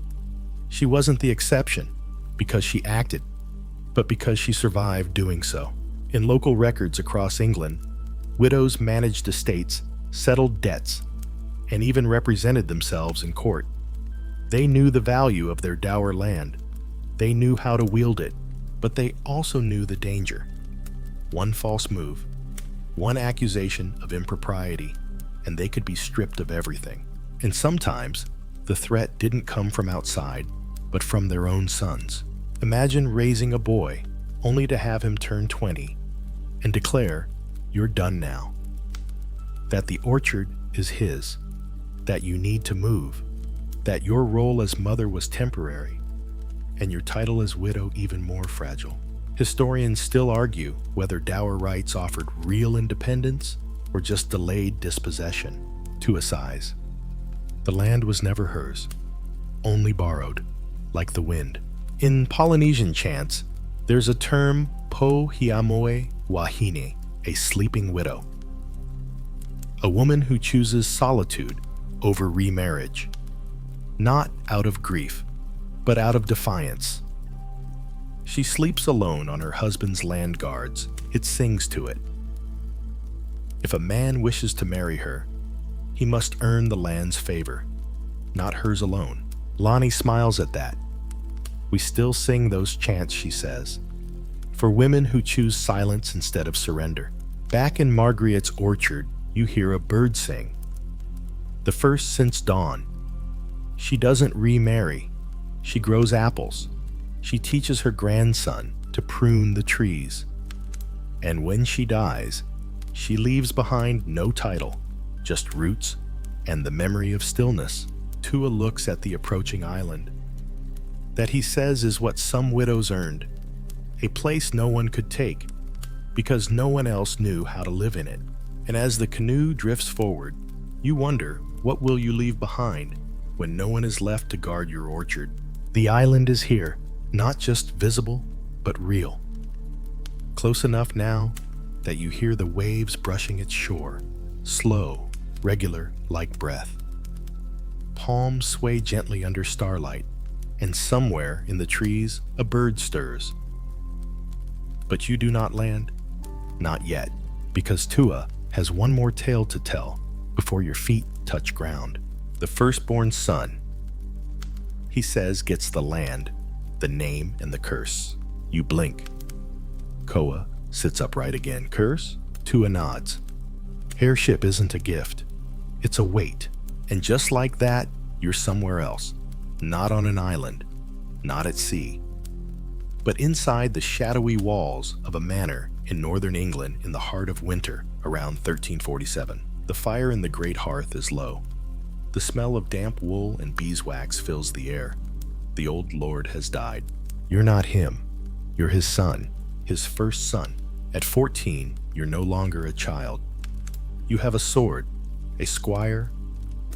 She wasn't the exception because she acted, but because she survived doing so. In local records across England, widows managed estates, settled debts, and even represented themselves in court. They knew the value of their dower land. They knew how to wield it, but they also knew the danger. One false move, one accusation of impropriety, and they could be stripped of everything. And sometimes, the threat didn't come from outside, but from their own sons. Imagine raising a boy, only to have him turn 20 and declare, "You're done now." That the orchard is his, that you need to move, that your role as mother was temporary, and your title as widow even more fragile. Historians still argue whether dower rights offered real independence or just delayed dispossession. To a size, the land was never hers, only borrowed, like the wind. In Polynesian chants, there's a term, po hiamoe wahine, a sleeping widow. A woman who chooses solitude over remarriage, not out of grief, but out of defiance. She sleeps alone on her husband's land guards. It sings to it. If a man wishes to marry her, he must earn the land's favor, not hers alone. Lonnie smiles at that. We still sing those chants, she says, for women who choose silence instead of surrender. Back in Margaret's orchard, you hear a bird sing. The first since dawn. She doesn't remarry. She grows apples. She teaches her grandson to prune the trees. And when she dies, she leaves behind no title, just roots and the memory of stillness. Tua looks at the approaching island. That he says is what some widows earned, a place no one could take, because no one else knew how to live in it. And as the canoe drifts forward, you wonder, what will you leave behind when no one is left to guard your orchard? The island is here, not just visible, but real. Close enough now that you hear the waves brushing its shore, slow, regular, like breath. Palms sway gently under starlight, and somewhere in the trees a bird stirs. But you do not land, not yet, because Tua has one more tale to tell before your feet touch ground. The firstborn son, he says, gets the land, the name, and the curse. You blink. Koa sits upright again. Curse? Tua nods. Heirship isn't a gift. It's a weight. And just like that, you're somewhere else. Not on an island. Not at sea. But inside the shadowy walls of a manor in northern England in the heart of winter around 1347. The fire in the great hearth is low. The smell of damp wool and beeswax fills the air. The old lord has died. You're not him. You're his son, his first son. At 14, you're no longer a child. You have a sword, a squire,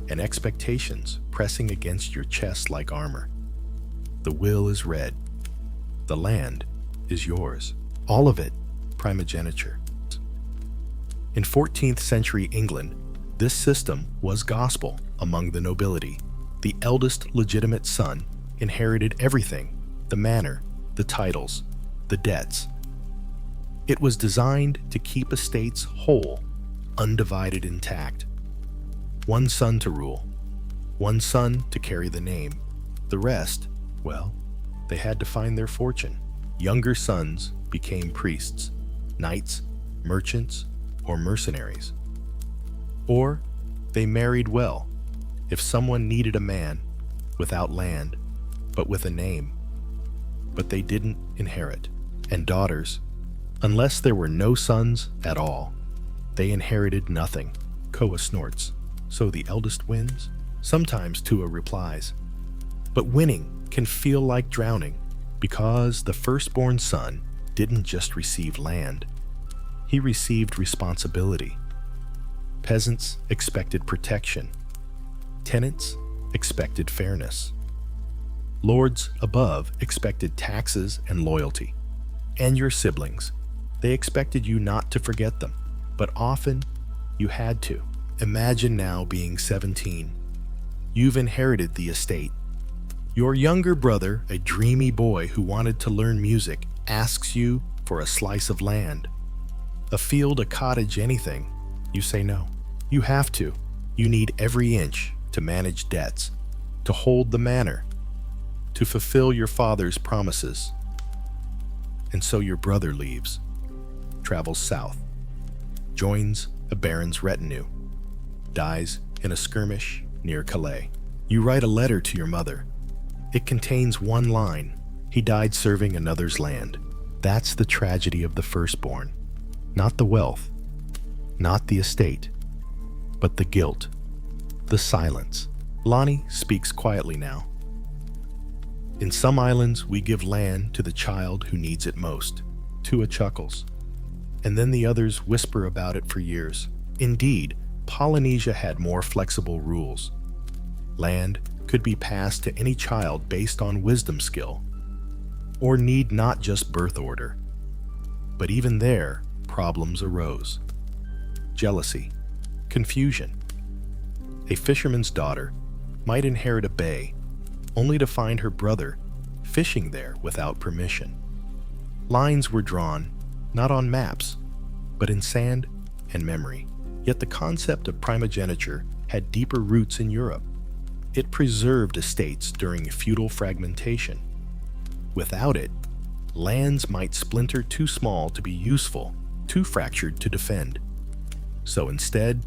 and expectations pressing against your chest like armor. The will is red. The land is yours. All of it, primogeniture. In 14th century England, this system was gospel among the nobility. The eldest legitimate son inherited everything: the manor, the titles, the debts. It was designed to keep estates whole, undivided, intact. One son to rule, one son to carry the name. The rest, well, they had to find their fortune. Younger sons became priests, knights, merchants, or mercenaries. Or they married well if someone needed a man without land, but with a name. But they didn't inherit. And daughters, unless there were no sons at all, they inherited nothing. Koa snorts. So the eldest wins? Sometimes Tua replies. But winning can feel like drowning, because the firstborn son didn't just receive land. He received responsibility. Peasants expected protection. Tenants expected fairness. Lords above expected taxes and loyalty. And your siblings, they expected you not to forget them, but often you had to. Imagine now being 17. You've inherited the estate. Your younger brother, a dreamy boy who wanted to learn music, asks you for a slice of land. A field, a cottage, anything. You say no. You have to. You need every inch to manage debts, to hold the manor, to fulfill your father's promises. And so your brother leaves, travels south, joins a baron's retinue, dies in a skirmish near Calais. You write a letter to your mother. It contains one line: he died serving another's land. That's the tragedy of the firstborn. Not the wealth, not the estate, but the guilt, the silence. Lonnie speaks quietly now. In some islands, we give land to the child who needs it most. Tua chuckles. And then the others whisper about it for years. Indeed, Polynesia had more flexible rules. Land could be passed to any child based on wisdom skill, or need not just birth order. But even there, problems arose. Jealousy, confusion. A fisherman's daughter might inherit a bay, only to find her brother fishing there without permission. Lines were drawn, not on maps, but in sand and memory. Yet the concept of primogeniture had deeper roots in Europe. It preserved estates during feudal fragmentation. Without it, lands might splinter too small to be useful, too fractured to defend. So instead,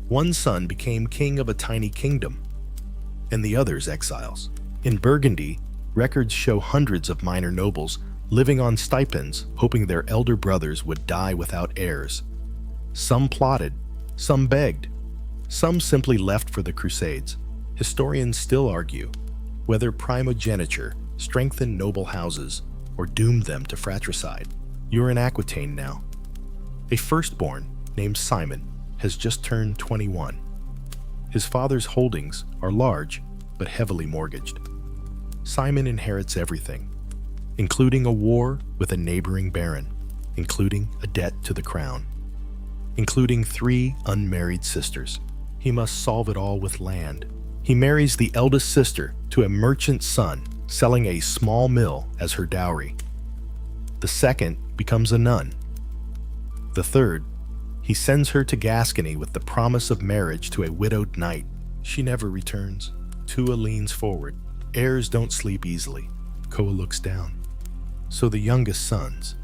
one son became king of a tiny kingdom, and the others exiles. In Burgundy, records show hundreds of minor nobles living on stipends, hoping their elder brothers would die without heirs. Some plotted, some begged, some simply left for the Crusades. Historians still argue whether primogeniture strengthened noble houses or doomed them to fratricide. You're in Aquitaine now. A firstborn named Simon has just turned 21. His father's holdings are large but heavily mortgaged. Simon inherits everything, including a war with a neighboring baron, including a debt to the crown, including 3 unmarried sisters. He must solve it all with land. He marries the eldest sister to a merchant's son, selling a small mill as her dowry. The second becomes a nun. The third, he sends her to Gascony with the promise of marriage to a widowed knight. She never returns. Tua leans forward. Heirs don't sleep easily. Koa looks down. So the youngest sons,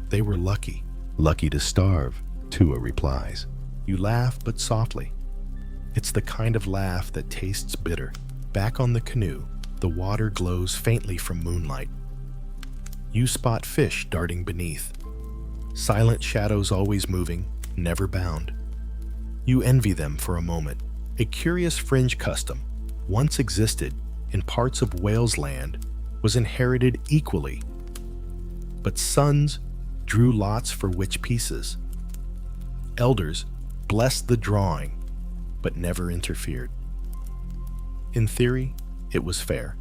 they were lucky. Lucky to starve, Tua replies. You laugh, but softly. It's the kind of laugh that tastes bitter. Back on the canoe, the water glows faintly from moonlight. You spot fish darting beneath. Silent shadows always moving, never bound. You envy them for a moment. A curious fringe custom, once existed in parts of Wales land, was inherited equally. but sons drew lots for which pieces. Elders blessed the drawing, but never interfered. In theory, it was fair.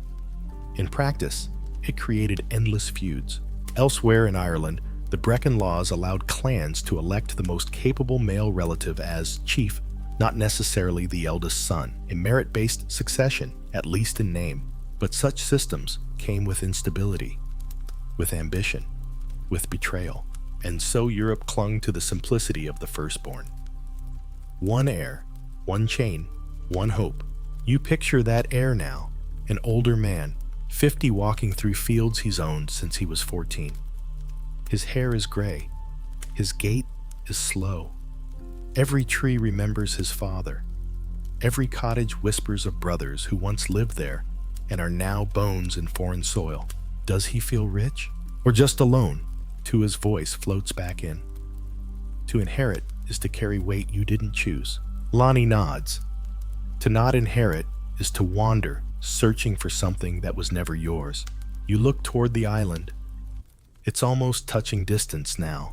In practice, it created endless feuds. Elsewhere in Ireland, the Brecon laws allowed clans to elect the most capable male relative as chief, not necessarily the eldest son, a merit-based succession, at least in name. But such systems came with instability, with ambition, with betrayal, and so Europe clung to the simplicity of the firstborn. One heir, one chain, one hope. You picture that heir now, an older man, 50, walking through fields he's owned since he was 14. His hair is gray. His gait is slow. Every tree remembers his father. Every cottage whispers of brothers who once lived there and are now bones in foreign soil. Does he feel rich? Or just alone? To his voice floats back in. To inherit is to carry weight you didn't choose. Lonnie nods. To not inherit is to wander, searching for something that was never yours. You look toward the island. It's almost touching distance now.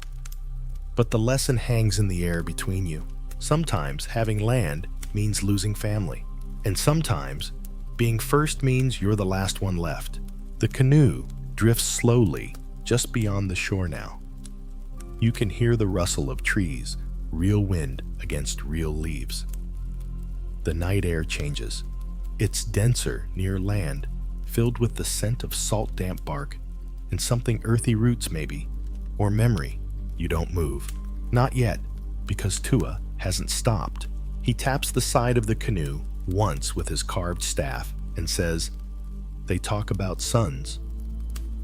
But the lesson hangs in the air between you. Sometimes having land means losing family. And sometimes being first means you're the last one left. The canoe drifts slowly just beyond the shore now. You can hear the rustle of trees, real wind against real leaves. The night air changes. It's denser near land, filled with the scent of salt damp bark and something earthy roots maybe, or memory. You don't move. Not yet, because Tua hasn't stopped. He taps the side of the canoe once with his carved staff and says, "They talk about sons.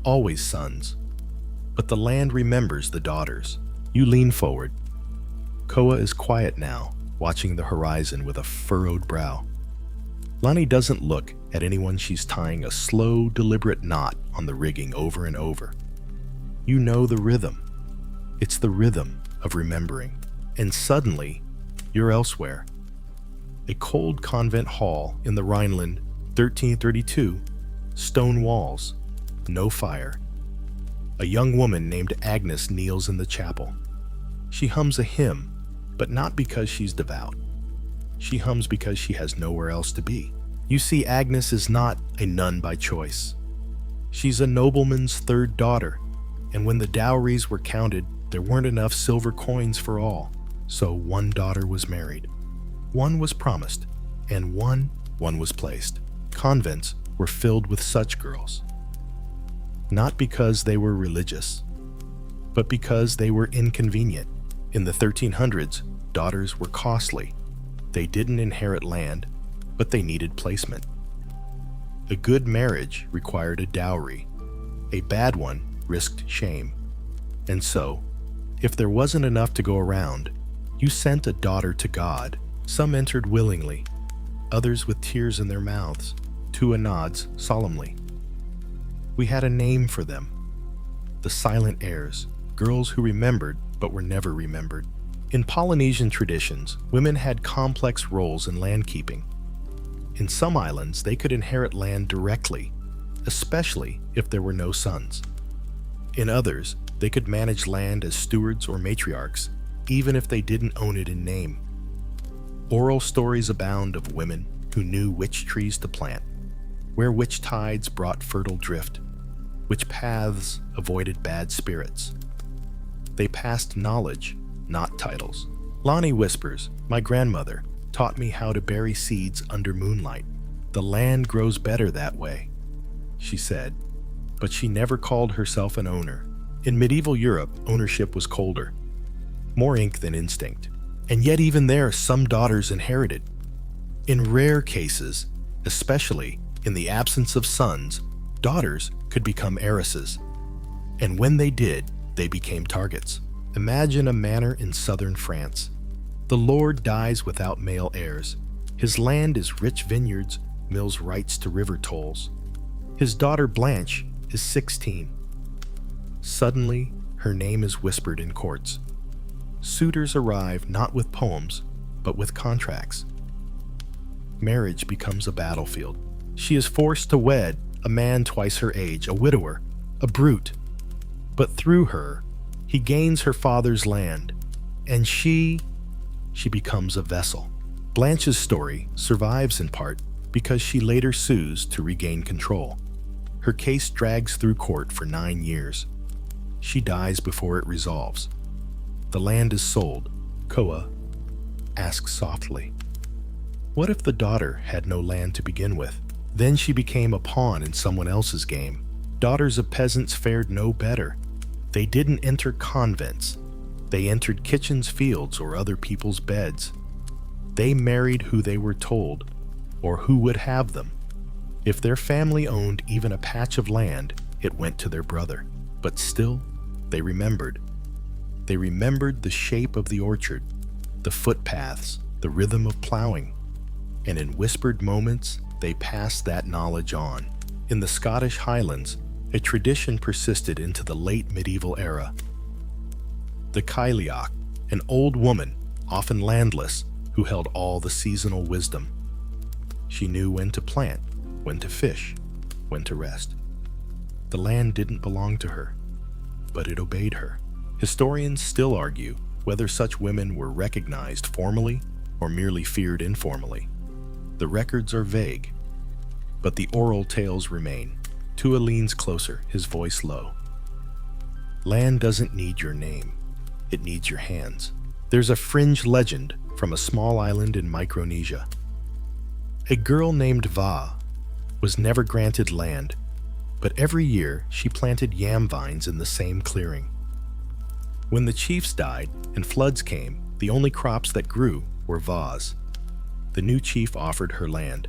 Always sons. But the land remembers the daughters." You lean forward. Koa is quiet now, watching the horizon with a furrowed brow. Lonnie doesn't look at anyone. She's tying a slow, deliberate knot on the rigging over and over. You know the rhythm. It's the rhythm of remembering. And suddenly, you're elsewhere. A cold convent hall in the Rhineland, 1332, stone walls, no fire. A young woman named Agnes kneels in the chapel. She hums a hymn, but not because she's devout. She hums because she has nowhere else to be. You see, Agnes is not a nun by choice. She's a nobleman's third daughter, and when the dowries were counted, there weren't enough silver coins for all, so one daughter was married. One was promised, and one was placed. Convents were filled with such girls. Not because they were religious, but because they were inconvenient. In the 1300s, daughters were costly. They didn't inherit land, but they needed placement. A good marriage required a dowry. A bad one risked shame. And so, if there wasn't enough to go around, you sent a daughter to God. Some entered willingly, others with tears in their mouths. Tua nods solemnly. We had a name for them. The silent heirs, girls who remembered but were never remembered. In Polynesian traditions, women had complex roles in landkeeping. In some islands, they could inherit land directly, especially if there were no sons. In others, they could manage land as stewards or matriarchs, even if they didn't own it in name. Oral stories abound of women who knew which trees to plant, where which tides brought fertile drift, which paths avoided bad spirits. They passed knowledge, not titles. Lonnie whispers, "My grandmother taught me how to bury seeds under moonlight. The land grows better that way," she said, but she never called herself an owner. In medieval Europe, ownership was colder, more ink than instinct. And yet even there, some daughters inherited. In rare cases, especially in the absence of sons, daughters could become heiresses. And when they did, they became targets. Imagine a manor in southern France. The lord dies without male heirs. His land is rich vineyards, mills rights to river tolls. His daughter Blanche is 16. Suddenly, her name is whispered in courts. Suitors arrive not with poems, but with contracts. Marriage becomes a battlefield. She is forced to wed a man twice her age, a widower, a brute. But through her, he gains her father's land, and she becomes a vessel. Blanche's story survives in part because she later sues to regain control. Her case drags through court for 9 years. She dies before it resolves. The land is sold. Koa asks softly, "What if the daughter had no land to begin with? Then she became a pawn in someone else's game." Daughters of peasants fared no better. They didn't enter convents. They entered kitchens, fields, or other people's beds. They married who they were told, or who would have them. If their family owned even a patch of land, it went to their brother. But still, they remembered. They remembered the shape of the orchard, the footpaths, the rhythm of plowing. And in whispered moments, they passed that knowledge on. In the Scottish Highlands, a tradition persisted into the late medieval era. The Cailleach, an old woman, often landless, who held all the seasonal wisdom. She knew when to plant, when to fish, when to rest. The land didn't belong to her, but it obeyed her. Historians still argue whether such women were recognized formally or merely feared informally. The records are vague, but the oral tales remain. Tua leans closer, his voice low. Land doesn't need your name. It needs your hands. There's a fringe legend from a small island in Micronesia. A girl named Va was never granted land, but every year she planted yam vines in the same clearing. When the chiefs died and floods came, the only crops that grew were Va's. The new chief offered her land.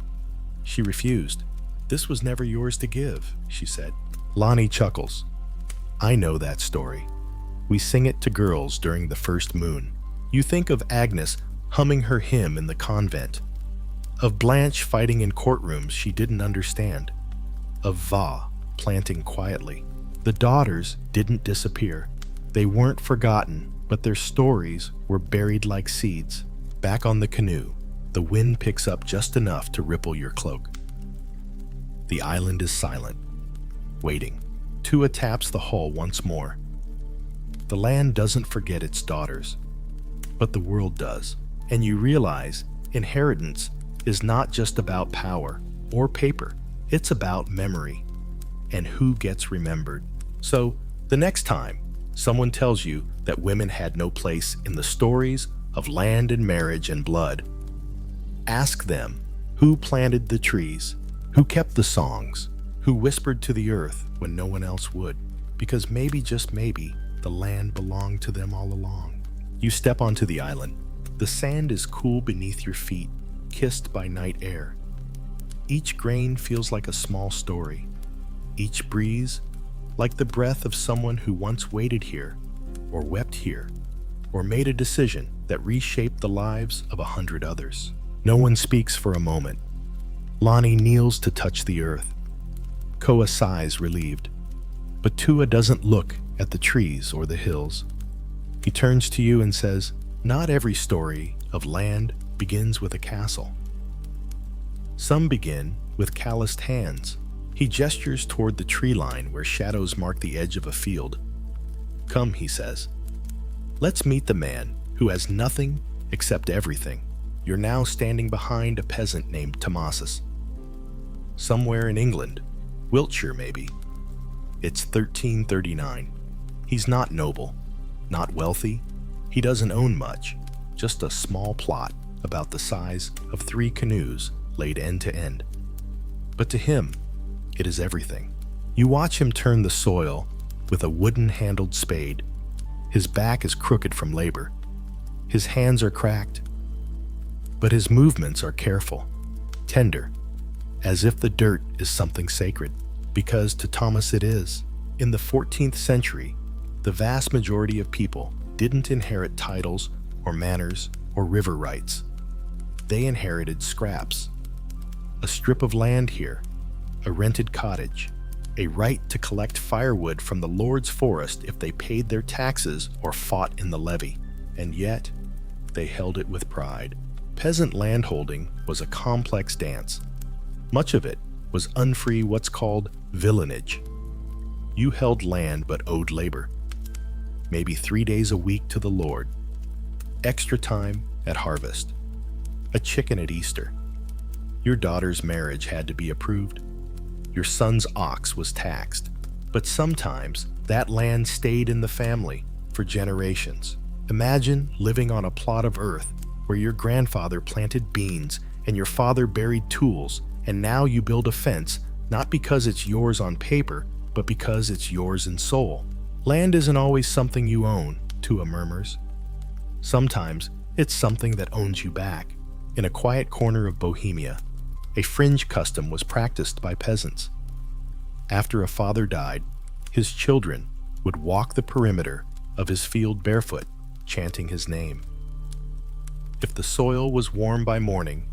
She refused. "This was never yours to give," she said. Lonnie chuckles. "I know that story. We sing it to girls during the first moon. You think of Agnes humming her hymn in the convent, of Blanche fighting in courtrooms she didn't understand, of Va planting quietly. The daughters didn't disappear. They weren't forgotten, but their stories were buried like seeds. Back on the canoe, the wind picks up just enough to ripple your cloak. The island is silent, waiting. Tua taps the hull once more. The land doesn't forget its daughters, but the world does. And you realize inheritance is not just about power or paper. It's about memory and who gets remembered. So, the next time someone tells you that women had no place in the stories of land and marriage and blood, ask them who planted the trees, who kept the songs, who whispered to the earth when no one else would. Because maybe, just maybe, the land belonged to them all along. You step onto the island. The sand is cool beneath your feet, kissed by night air. Each grain feels like a small story. Each breeze, like the breath of someone who once waited here, or wept here, or made a decision that reshaped the lives of 100 others. No one speaks for a moment. Lonnie kneels to touch the earth. Koa sighs, relieved. But Tua doesn't look at the trees or the hills. He turns to you and says, "Not every story of land begins with a castle. Some begin with calloused hands." He gestures toward the tree line where shadows mark the edge of a field. "Come," he says. "Let's meet the man who has nothing except everything." You're now standing behind a peasant named Tomasis. Somewhere in England, Wiltshire maybe. It's 1339. He's not noble, not wealthy. He doesn't own much, just a small plot about the size of 3 canoes laid end to end. But to him, it is everything. You watch him turn the soil with a wooden-handled spade. His back is crooked from labor. His hands are cracked, but his movements are careful, tender, as if the dirt is something sacred. Because to Thomas it is. In the 14th century, the vast majority of people didn't inherit titles or manors or river rights. They inherited scraps. A strip of land here, a rented cottage, a right to collect firewood from the Lord's forest if they paid their taxes or fought in the levy. And yet, they held it with pride. Peasant landholding was a complex dance. Much of it was unfree, what's called villanage. You held land but owed labor, maybe 3 days a week to the Lord, extra time at harvest, a chicken at Easter. Your daughter's marriage had to be approved. Your son's ox was taxed. But sometimes that land stayed in the family for generations. Imagine living on a plot of earth where your grandfather planted beans and your father buried tools, and now you build a fence not because it's yours on paper, but because it's yours in soul. Land isn't always something you own, Tua murmurs. Sometimes it's something that owns you back. In a quiet corner of Bohemia, a fringe custom was practiced by peasants. After a father died, his children would walk the perimeter of his field barefoot, chanting his name. If the soil was warm by morning,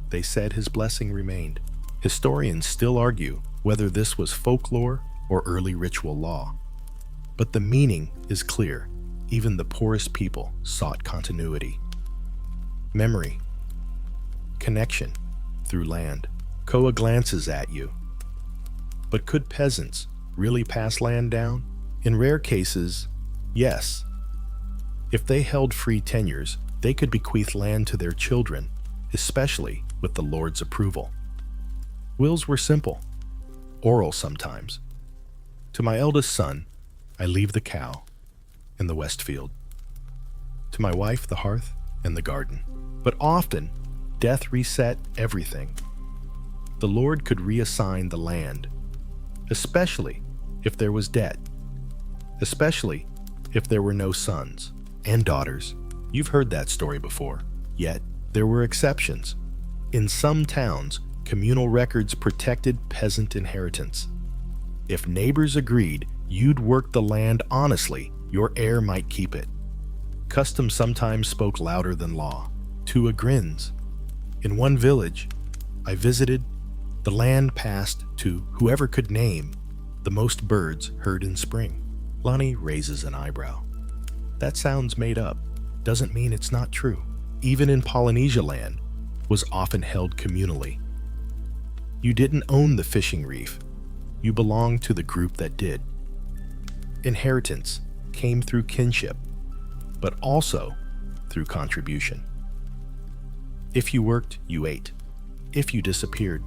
they said his blessing remained. Historians still argue whether this was folklore or early ritual law. But the meaning is clear. Even the poorest people sought continuity. Memory. Connection through land. Koa glances at you. But could peasants really pass land down? In rare cases, yes. If they held free tenures, they could bequeath land to their children, especially with the Lord's approval. Wills were simple, oral sometimes. To my eldest son, I leave the cow in the west field. To my wife, the hearth and the garden. But often, death reset everything. The Lord could reassign the land, especially if there was debt, especially if there were no sons and daughters. You've heard that story before, yet there were exceptions. In some towns, communal records protected peasant inheritance. If neighbors agreed you'd work the land honestly, your heir might keep it. Custom sometimes spoke louder than law. Tua grins. In one village I visited, the land passed to whoever could name the most birds heard in spring. Lonnie raises an eyebrow. That sounds made up. Doesn't mean it's not true. Even in Polynesia, land was often held communally. You didn't own the fishing reef. You belonged to the group that did. Inheritance came through kinship, but also through contribution. If you worked, you ate. If you disappeared,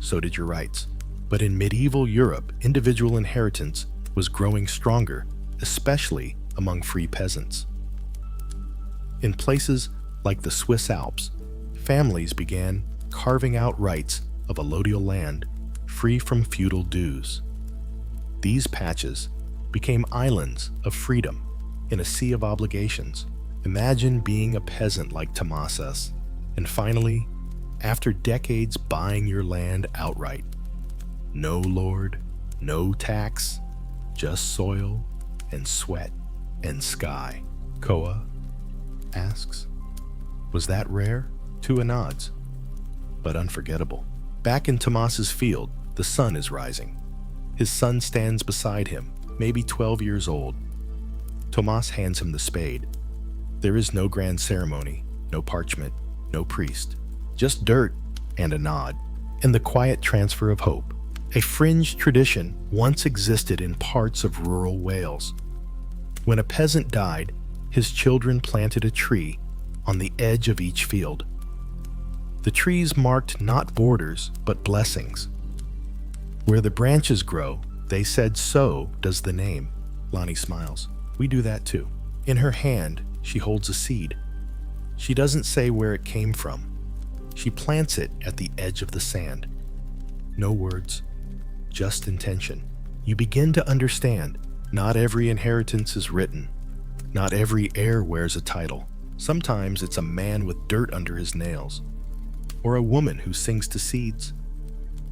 so did your rights. But in medieval Europe, individual inheritance was growing stronger, especially among free peasants. In places like the Swiss Alps, families began carving out rights of allodial land free from feudal dues. These patches became islands of freedom in a sea of obligations. Imagine being a peasant like Tomasas, and finally, after decades buying your land outright. No lord, no tax, just soil and sweat and sky. Koa asks, was that rare? Tua nods, but unforgettable. Back in Tomas's field, the sun is rising. His son stands beside him, maybe 12 years old. Tomas hands him the spade. There is no grand ceremony, no parchment, no priest, just dirt and a nod, and the quiet transfer of hope. A fringe tradition once existed in parts of rural Wales. When a peasant died, his children planted a tree on the edge of each field. The trees marked not borders, but blessings. Where the branches grow, they said, so does the name. Lonnie smiles. We do that too. In her hand, she holds a seed. She doesn't say where it came from. She plants it at the edge of the sand. No words, just intention. You begin to understand, not every inheritance is written. Not every heir wears a title. Sometimes it's a man with dirt under his nails, or a woman who sings to seeds,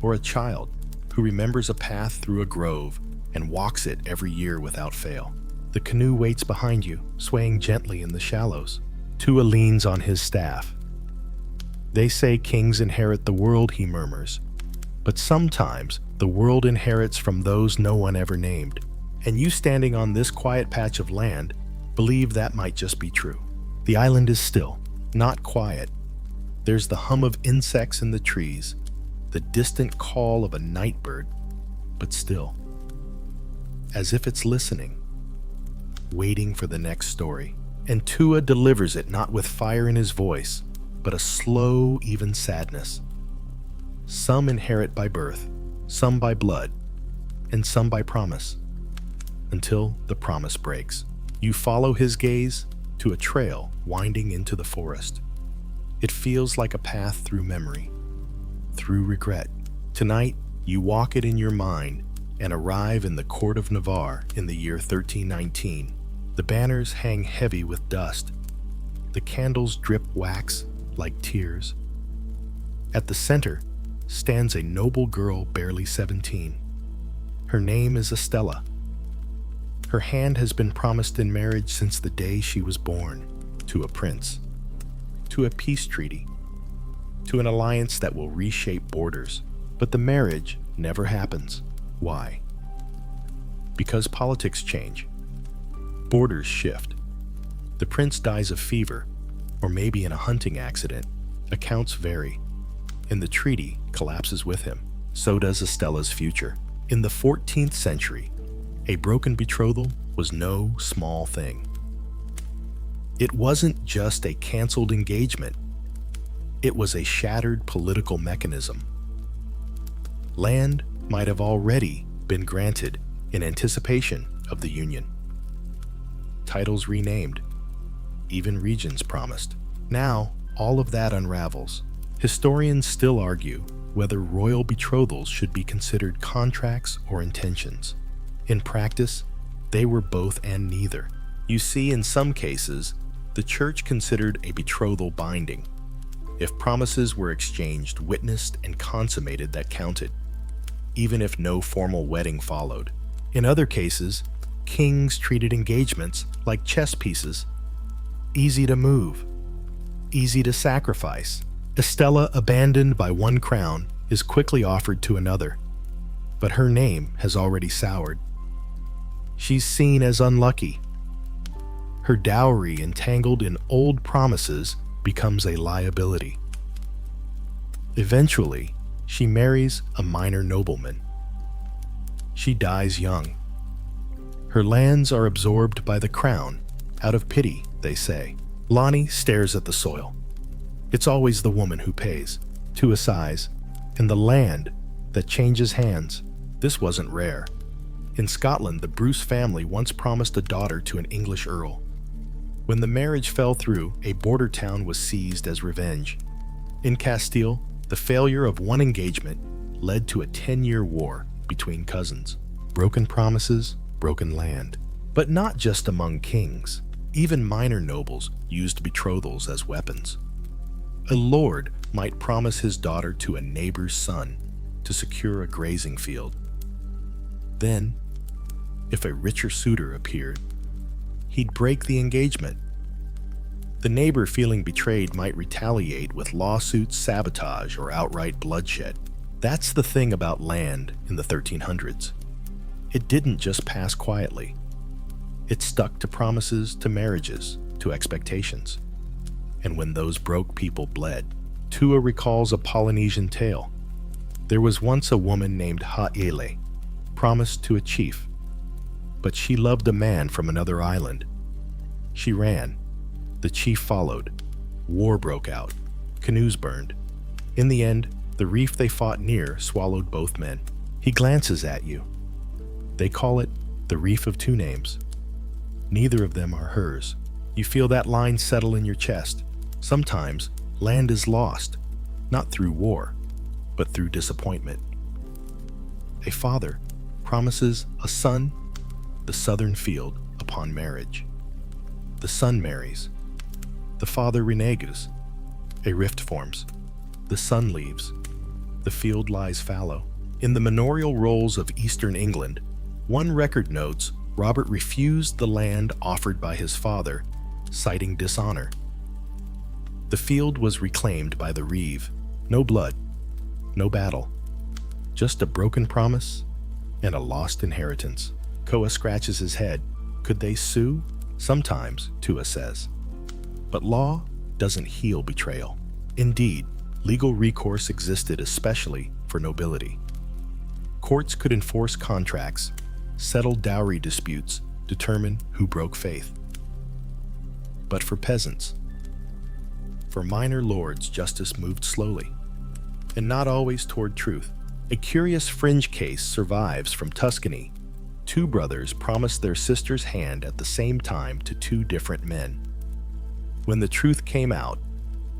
or a child who remembers a path through a grove and walks it every year without fail. The canoe waits behind you, swaying gently in the shallows. Tua leans on his staff. They say kings inherit the world, he murmurs, but sometimes the world inherits from those no one ever named. And you, standing on this quiet patch of land, believe that might just be true. The island is still, not quiet. There's the hum of insects in the trees, the distant call of a night bird, but still. as if it's listening, waiting for the next story. And Tua delivers it not with fire in his voice, but a slow, even sadness. Some inherit by birth, some by blood, and some by promise, until the promise breaks. You follow his gaze to a trail winding into the forest. It feels like a path through memory, through regret. Tonight, you walk it in your mind and arrive in the court of Navarre in the year 1319. The banners hang heavy with dust. The candles drip wax like tears. At the center stands a noble girl barely 17. Her name is Estella. Her hand has been promised in marriage since the day she was born, to a prince, to a peace treaty, to an alliance that will reshape borders. But the marriage never happens. Why? Because politics change. Borders shift. The prince dies of fever, or maybe in a hunting accident. Accounts vary. And the treaty collapses with him. So does Estella's future. In the 14th century, a broken betrothal was no small thing. It wasn't just a canceled engagement. It was a shattered political mechanism. Land might have already been granted in anticipation of the union. Titles renamed, even regions promised. Now, all of that unravels. Historians still argue whether royal betrothals should be considered contracts or intentions. In practice, they were both and neither. You see, in some cases, the church considered a betrothal binding. If promises were exchanged, witnessed, and consummated, that counted, even if no formal wedding followed. In other cases, kings treated engagements like chess pieces, easy to move, easy to sacrifice. Estella, abandoned by one crown, is quickly offered to another, but her name has already soured. She's seen as unlucky. Her dowry, entangled in old promises, becomes a liability. Eventually, she marries a minor nobleman. She dies young. Her lands are absorbed by the crown, out of pity, they say. Lonnie stares at the soil. It's always the woman who pays, to a size, and the land that changes hands. This wasn't rare. In Scotland, the Bruce family once promised a daughter to an English earl. When the marriage fell through, a border town was seized as revenge. In Castile, the failure of one engagement led to a 10-year war between cousins. Broken promises, broken land. But not just among kings. Even minor nobles used betrothals as weapons. A lord might promise his daughter to a neighbor's son to secure a grazing field. Then, if a richer suitor appeared, he'd break the engagement. The neighbor, feeling betrayed, might retaliate with lawsuits, sabotage, or outright bloodshed. That's the thing about land in the 1300s. It didn't just pass quietly. It stuck to promises, to marriages, to expectations. And when those broke, people bled. Tua recalls a Polynesian tale. There was once a woman named Ha'ele, promised to a chief, but she loved a man from another island. She ran. The chief followed. War broke out. Canoes burned. In the end, the reef they fought near swallowed both men. He glances at you. They call it the Reef of Two Names. Neither of them are hers. You feel that line settle in your chest. Sometimes, land is lost, not through war, but through disappointment. A father promises a son the southern field upon marriage. The son marries. The father reneges. A rift forms. The son leaves. The field lies fallow. In the manorial rolls of Eastern England, one record notes Robert refused the land offered by his father, citing dishonor. The field was reclaimed by the reeve. No blood, no battle, just a broken promise and a lost inheritance. Koa scratches his head. Could they sue? Sometimes, Tua says. But law doesn't heal betrayal. Indeed, legal recourse existed especially for nobility. Courts could enforce contracts, settle dowry disputes, determine who broke faith. But for peasants, for minor lords, justice moved slowly, and not always toward truth. A curious fringe case survives from Tuscany. Two brothers promised their sister's hand at the same time to two different men. When the truth came out,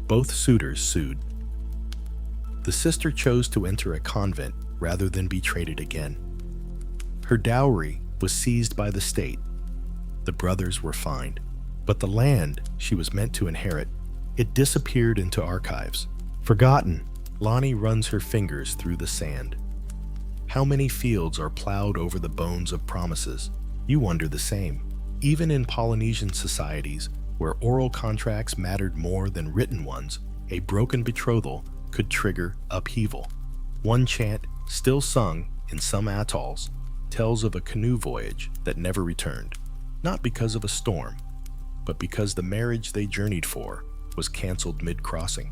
both suitors sued. The sister chose to enter a convent rather than be traded again. Her dowry was seized by the state. The brothers were fined. But the land she was meant to inherit, it disappeared into archives. Forgotten, Lonnie runs her fingers through the sand. How many fields are plowed over the bones of promises? You wonder the same. Even in Polynesian societies, where oral contracts mattered more than written ones, a broken betrothal could trigger upheaval. One chant, still sung in some atolls, tells of a canoe voyage that never returned, not because of a storm, but because the marriage they journeyed for was canceled mid-crossing.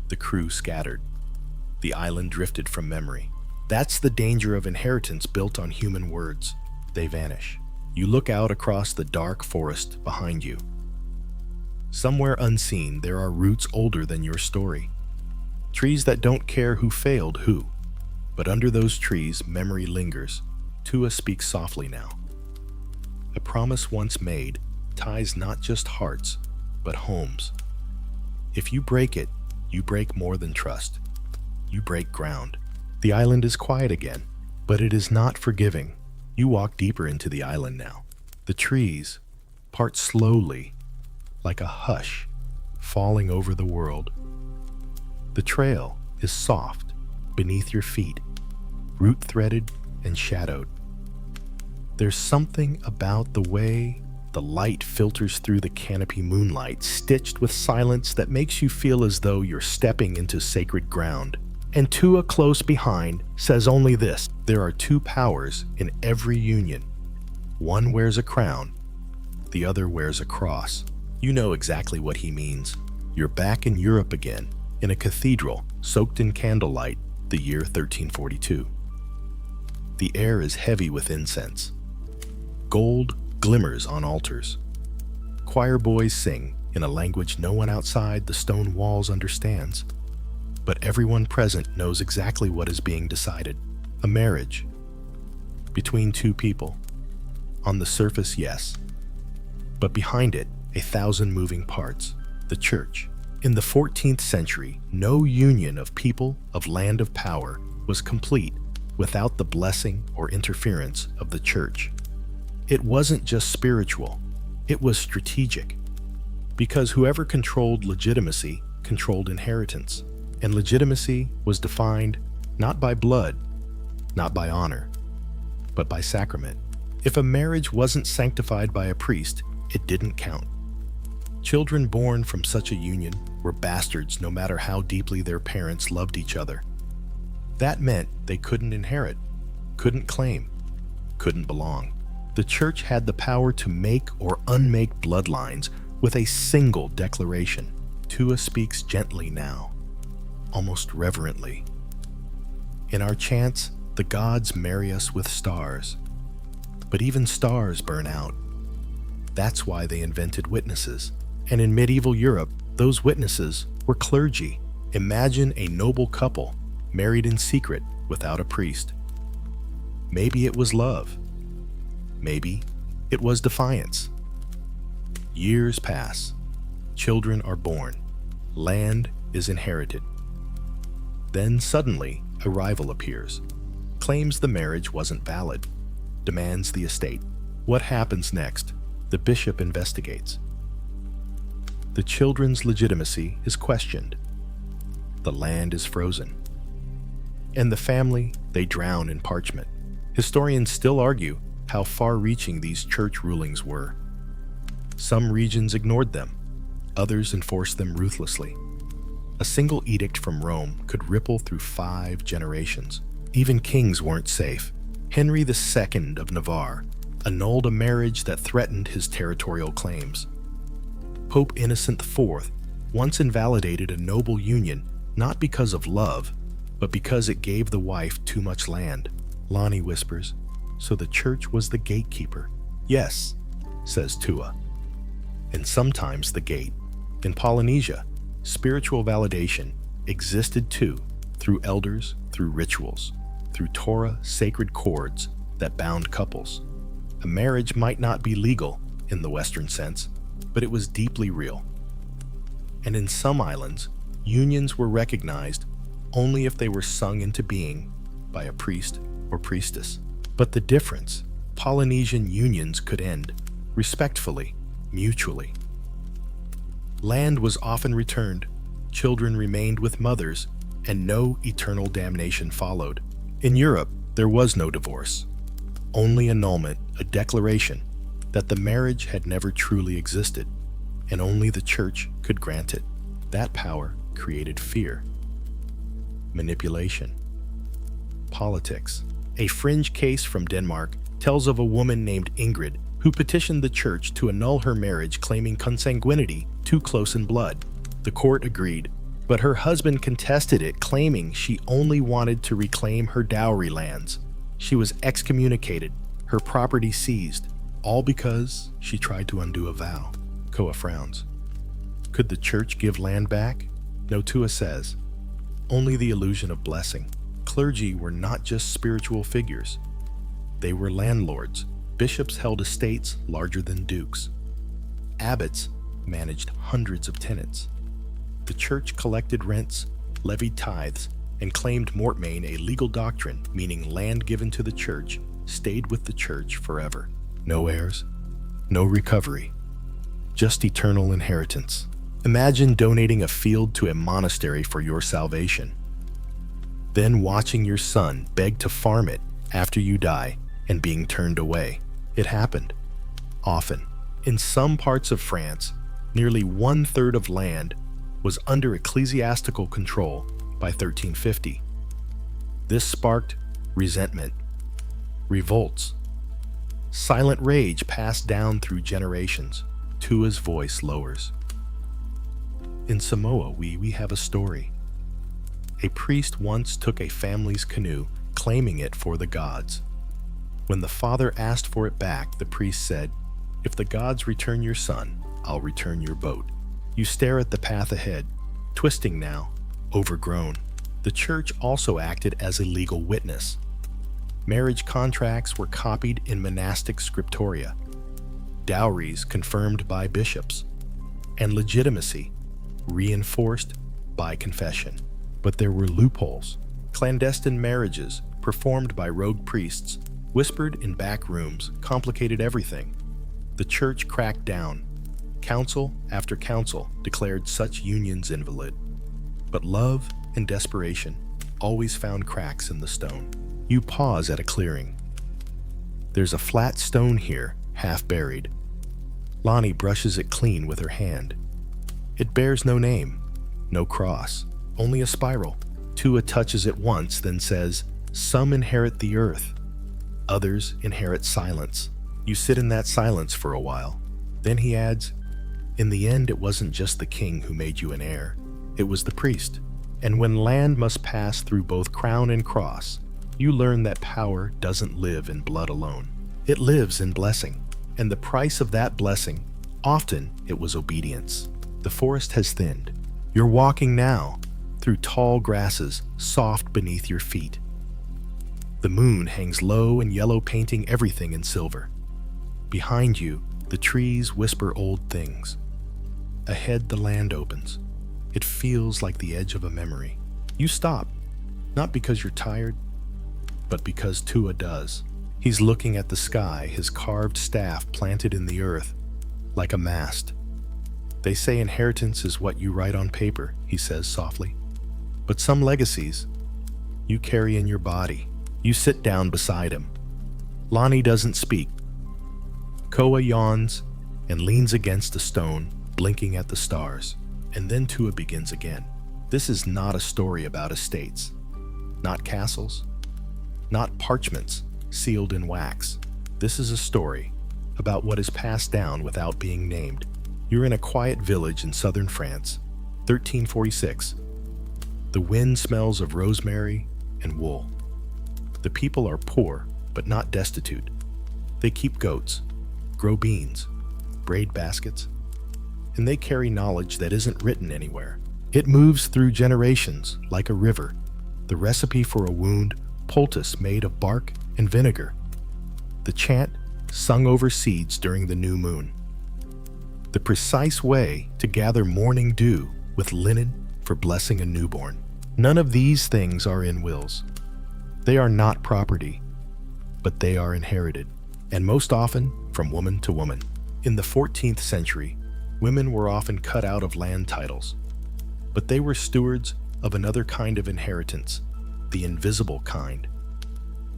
The crew scattered. The island drifted from memory. That's the danger of inheritance built on human words. They vanish. You look out across the dark forest behind you. Somewhere unseen, there are roots older than your story. Trees that don't care who failed who. But under those trees, memory lingers. Tua speaks softly now. A promise once made ties not just hearts, but homes. If you break it, you break more than trust. You break ground. The island is quiet again, but it is not forgiving. You walk deeper into the island now. The trees part slowly, like a hush falling over the world. The trail is soft beneath your feet, root-threaded and shadowed. There's something about the way the light filters through the canopy moonlight, stitched with silence that makes you feel as though you're stepping into sacred ground. And Tua, close behind, says only this: there are two powers in every union. One wears a crown, the other wears a cross. You know exactly what he means. You're back in Europe again, in a cathedral soaked in candlelight, the year 1342. The air is heavy with incense. Gold glimmers on altars. Choir boys sing in a language no one outside the stone walls understands. But everyone present knows exactly what is being decided. A marriage between two people. On the surface, yes. But behind it, 1,000 moving parts. The church. In the 14th century, no union of people of land of power was complete without the blessing or interference of the church. It wasn't just spiritual, it was strategic. Because whoever controlled legitimacy controlled inheritance. And legitimacy was defined not by blood, not by honor, but by sacrament. If a marriage wasn't sanctified by a priest, it didn't count. Children born from such a union were bastards no matter how deeply their parents loved each other. That meant they couldn't inherit, couldn't claim, couldn't belong. The church had the power to make or unmake bloodlines with a single declaration. Tua speaks gently now, almost reverently. In our chants, the gods marry us with stars. But even stars burn out. That's why they invented witnesses. And in medieval Europe, those witnesses were clergy. Imagine a noble couple married in secret without a priest. Maybe it was love. Maybe it was defiance. Years pass. Children are born. Land is inherited. Then suddenly, a rival appears, claims the marriage wasn't valid, demands the estate. What happens next? The bishop investigates. The children's legitimacy is questioned. The land is frozen. And the family, they drown in parchment. Historians still argue how far-reaching these church rulings were. Some regions ignored them, others enforced them ruthlessly. A single edict from Rome could ripple through 5 generations. Even kings weren't safe. Henry II of Navarre annulled a marriage that threatened his territorial claims. Pope Innocent IV once invalidated a noble union not because of love, but because it gave the wife too much land. Lonnie whispers, So the church was the gatekeeper. Yes, says Tua, and sometimes the gate. In Polynesia, spiritual validation existed too, through elders, through rituals, through Torah sacred cords that bound couples. A marriage might not be legal in the Western sense, but it was deeply real. And in some islands, unions were recognized only if they were sung into being by a priest or priestess. But the difference, Polynesian unions could end respectfully, mutually. Land was often returned, children remained with mothers, and no eternal damnation followed. In Europe, there was no divorce, only annulment, a declaration that the marriage had never truly existed, and only the church could grant it. That power created fear, manipulation, politics. A fringe case from Denmark tells of a woman named Ingrid who petitioned the church to annul her marriage, claiming consanguinity too close in blood. The court agreed, but her husband contested it, claiming she only wanted to reclaim her dowry lands. She was excommunicated, her property seized, all because she tried to undo a vow. Koa frowns. Could the church give land back? No, Tua says. Only the illusion of blessing. Clergy were not just spiritual figures. They were landlords. Bishops held estates larger than dukes. Abbots managed hundreds of tenants. The church collected rents, levied tithes, and claimed mortmain, a legal doctrine, meaning land given to the church stayed with the church forever. No heirs, no recovery, just eternal inheritance. Imagine donating a field to a monastery for your salvation, then watching your son beg to farm it after you die and being turned away. It happened, often. In some parts of France, nearly 1/3 of land was under ecclesiastical control by 1350. This sparked resentment, revolts, silent rage passed down through generations. Tua's voice lowers. In Samoa, we have a story. A priest once took a family's canoe, claiming it for the gods. When the father asked for it back, the priest said, "If the gods return your son, I'll return your boat." You stare at the path ahead, twisting now, overgrown. The church also acted as a legal witness. Marriage contracts were copied in monastic scriptoria, dowries confirmed by bishops, and legitimacy reinforced by confession. But there were loopholes. Clandestine marriages performed by rogue priests, whispered in back rooms, complicated everything. The church cracked down. Council after council declared such unions invalid. But love and desperation always found cracks in the stone. You pause at a clearing. There's a flat stone here, half buried. Lonnie brushes it clean with her hand. It bears no name, no cross, only a spiral. Tua touches it once, then says, "Some inherit the earth, others inherit silence." You sit in that silence for a while. Then he adds, "In the end, it wasn't just the king who made you an heir. It was the priest. And when land must pass through both crown and cross, you learn that power doesn't live in blood alone. It lives in blessing. And the price of that blessing, often it was obedience. The forest has thinned. You're walking now through tall grasses, soft beneath your feet. The moon hangs low and yellow, painting everything in silver. Behind you, the trees whisper old things. Ahead, the land opens. It feels like the edge of a memory. You stop, not because you're tired, but because Tua does. He's looking at the sky, his carved staff planted in the earth, like a mast. "They say inheritance is what you write on paper," he says softly. "But some legacies you carry in your body." You sit down beside him. Lonnie doesn't speak. Koa yawns and leans against a stone, blinking at the stars. And then Tua begins again. This is not a story about estates, not castles, not parchments sealed in wax. This is a story about what is passed down without being named. You're in a quiet village in southern France, 1346. The wind smells of rosemary and wool. The people are poor, but not destitute. They keep goats, grow beans, braid baskets, and they carry knowledge that isn't written anywhere. It moves through generations like a river, the recipe for a wound poultice made of bark and vinegar, the chant sung over seeds during the new moon, the precise way to gather morning dew with linen for blessing a newborn. None of these things are in wills. They are not property, but they are inherited, and most often from woman to woman. In the 14th century, women were often cut out of land titles, but they were stewards of another kind of inheritance, the invisible kind.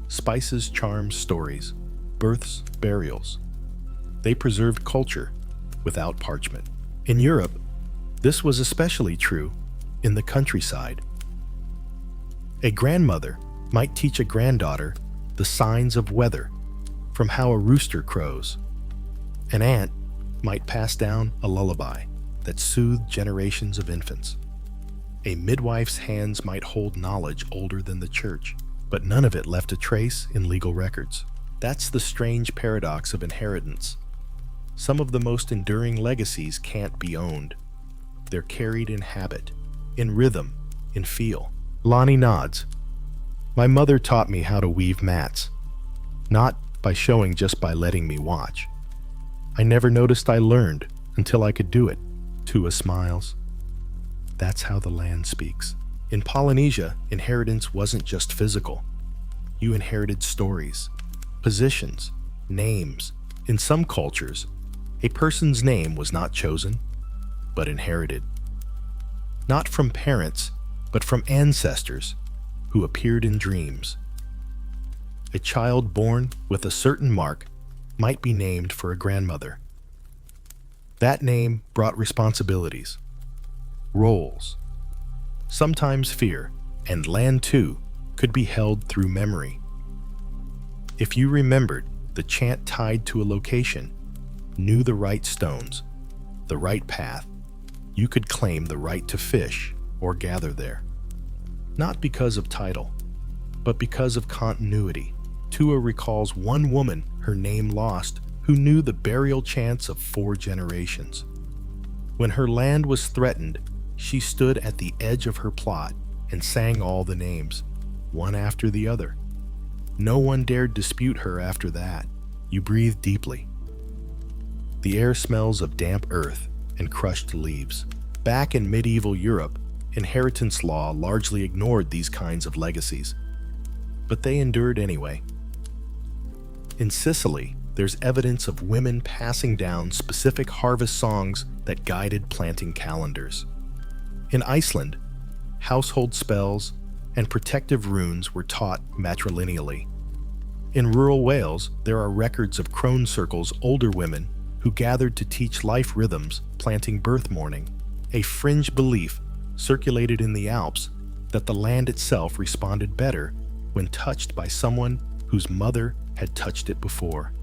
Spices, charms, stories, births, burials. They preserved culture without parchment. In Europe, this was especially true in the countryside. A grandmother might teach a granddaughter the signs of weather from how a rooster crows. An aunt might pass down a lullaby that soothed generations of infants. A midwife's hands might hold knowledge older than the church, but none of it left a trace in legal records. That's the strange paradox of inheritance. Some of the most enduring legacies can't be owned. They're carried in habit, in rhythm, in feel. Lonnie nods. My mother taught me how to weave mats, not by showing, just by letting me watch. I never noticed I learned until I could do it. Tua smiles. That's how the land speaks. In Polynesia, inheritance wasn't just physical. You inherited stories, positions, names. In some cultures, a person's name was not chosen, but inherited. Not from parents, but from ancestors who appeared in dreams. A child born with a certain mark might be named for a grandmother. That name brought responsibilities, roles, sometimes fear, and land too could be held through memory. If you remembered the chant tied to a location, knew the right stones, the right path, you could claim the right to fish or gather there. Not because of title, but because of continuity. Tua recalls one woman, her name lost, who knew the burial chants of 4 generations. When her land was threatened, she stood at the edge of her plot and sang all the names, one after the other. No one dared dispute her after that. You breathe deeply. The air smells of damp earth and crushed leaves. Back in medieval Europe, inheritance law largely ignored these kinds of legacies, but they endured anyway. In Sicily, there's evidence of women passing down specific harvest songs that guided planting calendars. In Iceland, household spells and protective runes were taught matrilineally. In rural Wales, there are records of crone circles, older women who gathered to teach life rhythms, planting birth mourning. A fringe belief circulated in the Alps that the land itself responded better when touched by someone whose mother had touched it before.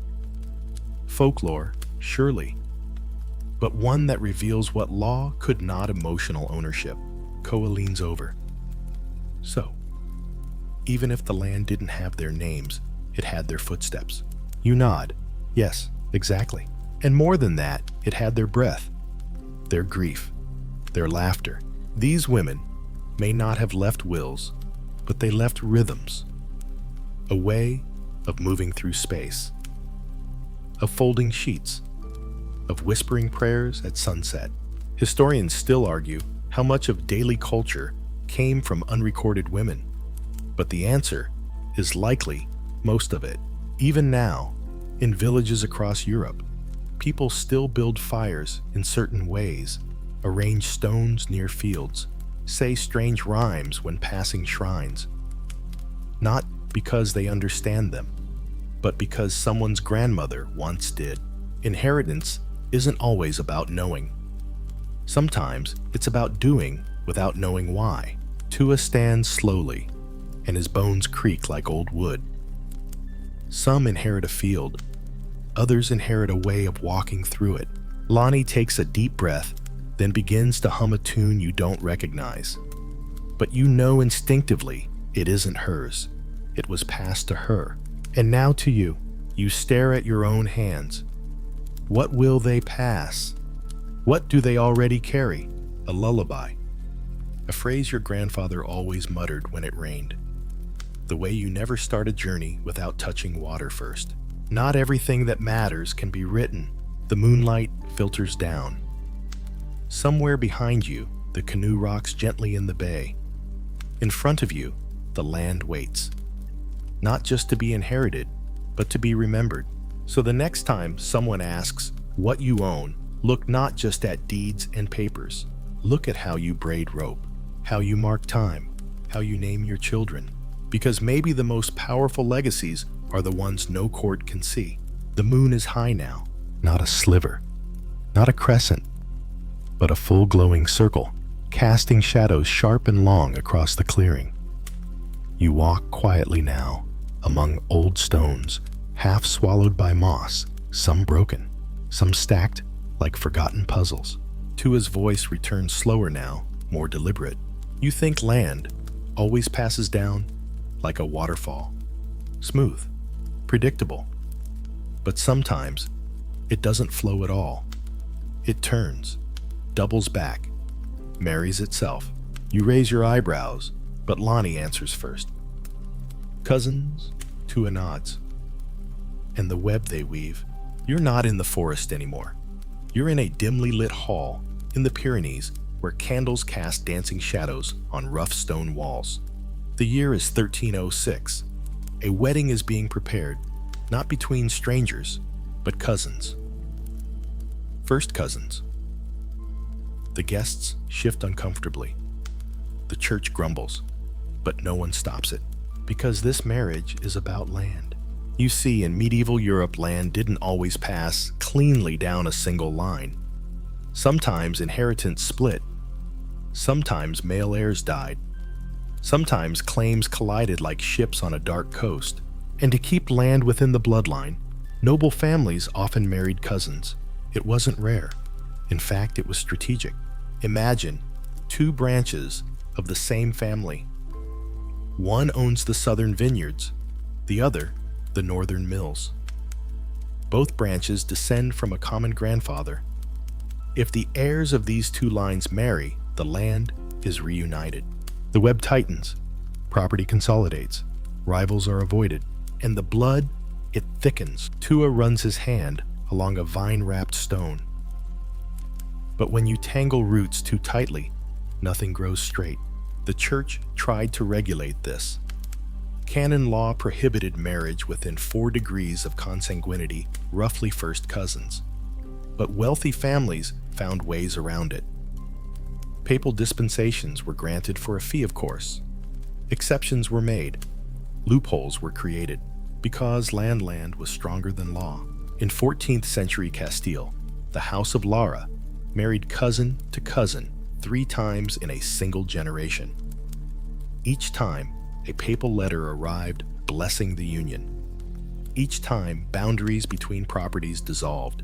Folklore, surely, but one that reveals what law could not: emotional ownership. Koa leans over. So, even if the land didn't have their names, it had their footsteps. You nod. Yes, exactly. And more than that, it had their breath, their grief, their laughter. These women may not have left wills, but they left rhythms, a way of moving through space, of folding sheets, of whispering prayers at sunset. Historians still argue how much of daily culture came from unrecorded women, but the answer is likely most of it. Even now, in villages across Europe, people still build fires in certain ways, arrange stones near fields, say strange rhymes when passing shrines. Not because they understand them, but because someone's grandmother once did. Inheritance isn't always about knowing. Sometimes it's about doing without knowing why. Tua stands slowly, and his bones creak like old wood. Some inherit a field, others inherit a way of walking through it. Lonnie takes a deep breath, then begins to hum a tune you don't recognize. But you know instinctively it isn't hers. It was passed to her, And now to you, you stare at your own hands. What will they pass? What do they already carry? A lullaby. A phrase your grandfather always muttered when it rained. The way you never start a journey without touching water first. Not everything that matters can be written. The moonlight filters down. Somewhere behind you, the canoe rocks gently in the bay. In front of you, the land waits. Not just to be inherited, but to be remembered. So the next time someone asks what you own, look not just at deeds and papers. Look at how you braid rope, how you mark time, how you name your children. Because maybe the most powerful legacies are the ones no court can see. The moon is high now, not a sliver, not a crescent, but a full glowing circle, casting shadows sharp and long across the clearing. You walk quietly now, among old stones, half swallowed by moss, some broken, some stacked like forgotten puzzles. Tua's voice returns slower now, more deliberate. You think land always passes down like a waterfall, smooth, predictable. But sometimes it doesn't flow at all. It turns, doubles back, marries itself. You raise your eyebrows, but Lonnie answers first. Cousins, Tua nods. And the web they weave. You're not in the forest anymore. You're in a dimly lit hall in the Pyrenees where candles cast dancing shadows on rough stone walls. The year is 1306. A wedding is being prepared, not between strangers, but cousins. First cousins. The guests shift uncomfortably. The church grumbles, but no one stops it, because this marriage is about land. You see, in medieval Europe, land didn't always pass cleanly down a single line. Sometimes inheritance split. Sometimes male heirs died. Sometimes claims collided like ships on a dark coast. And to keep land within the bloodline, noble families often married cousins. It wasn't rare. In fact, it was strategic. Imagine two branches of the same family. One owns the southern vineyards, the other the northern mills. Both branches descend from a common grandfather. If the heirs of these two lines marry, the land is reunited. The web tightens, property consolidates, rivals are avoided, and the blood, it thickens. Tua runs his hand along a vine-wrapped stone. But when you tangle roots too tightly, nothing grows straight. The church tried to regulate this. Canon law prohibited marriage within 4 degrees of consanguinity, roughly first cousins. But wealthy families found ways around it. Papal dispensations were granted for a fee, of course. Exceptions were made. Loopholes were created, because land was stronger than law. In 14th century Castile, the House of Lara married cousin to cousin 3 times in a single generation. Each time, a papal letter arrived blessing the union. Each time, boundaries between properties dissolved.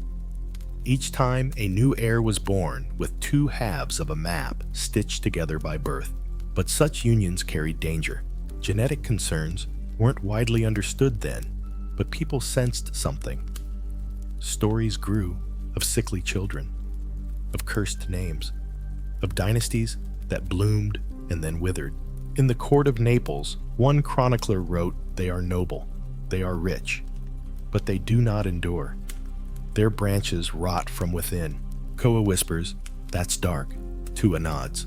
Each time, a new heir was born with 2 halves of a map stitched together by birth. But such unions carried danger. Genetic concerns weren't widely understood then, but people sensed something. Stories grew of sickly children, of cursed names, of dynasties that bloomed and then withered. In the court of Naples, one chronicler wrote, "They are noble, they are rich, but they do not endure. Their branches rot from within." Koa whispers, "That's dark." Tua nods.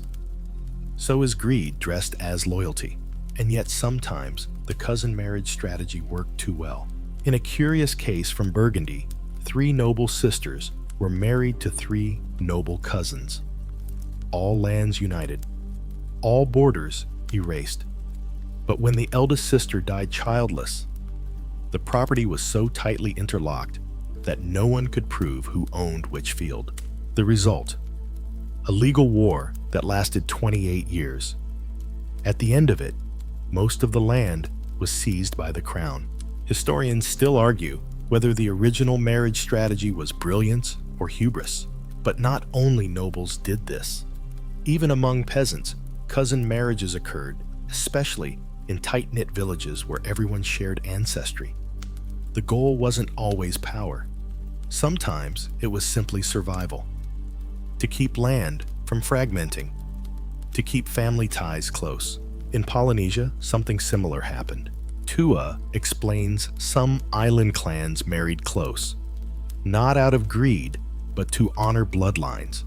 So is greed dressed as loyalty. And yet sometimes the cousin marriage strategy worked too well. In a curious case from Burgundy, 3 noble sisters were married to 3 noble cousins. All lands united, all borders erased. But when the eldest sister died childless, the property was so tightly interlocked that no one could prove who owned which field. The result, a legal war that lasted 28 years. At the end of it, most of the land was seized by the crown. Historians still argue whether the original marriage strategy was brilliance or hubris. But not only nobles did this. Even among peasants, cousin marriages occurred, especially in tight-knit villages where everyone shared ancestry. The goal wasn't always power. Sometimes it was simply survival. To keep land from fragmenting. To keep family ties close. In Polynesia, something similar happened. Tua explains some island clans married close, not out of greed, but to honor bloodlines,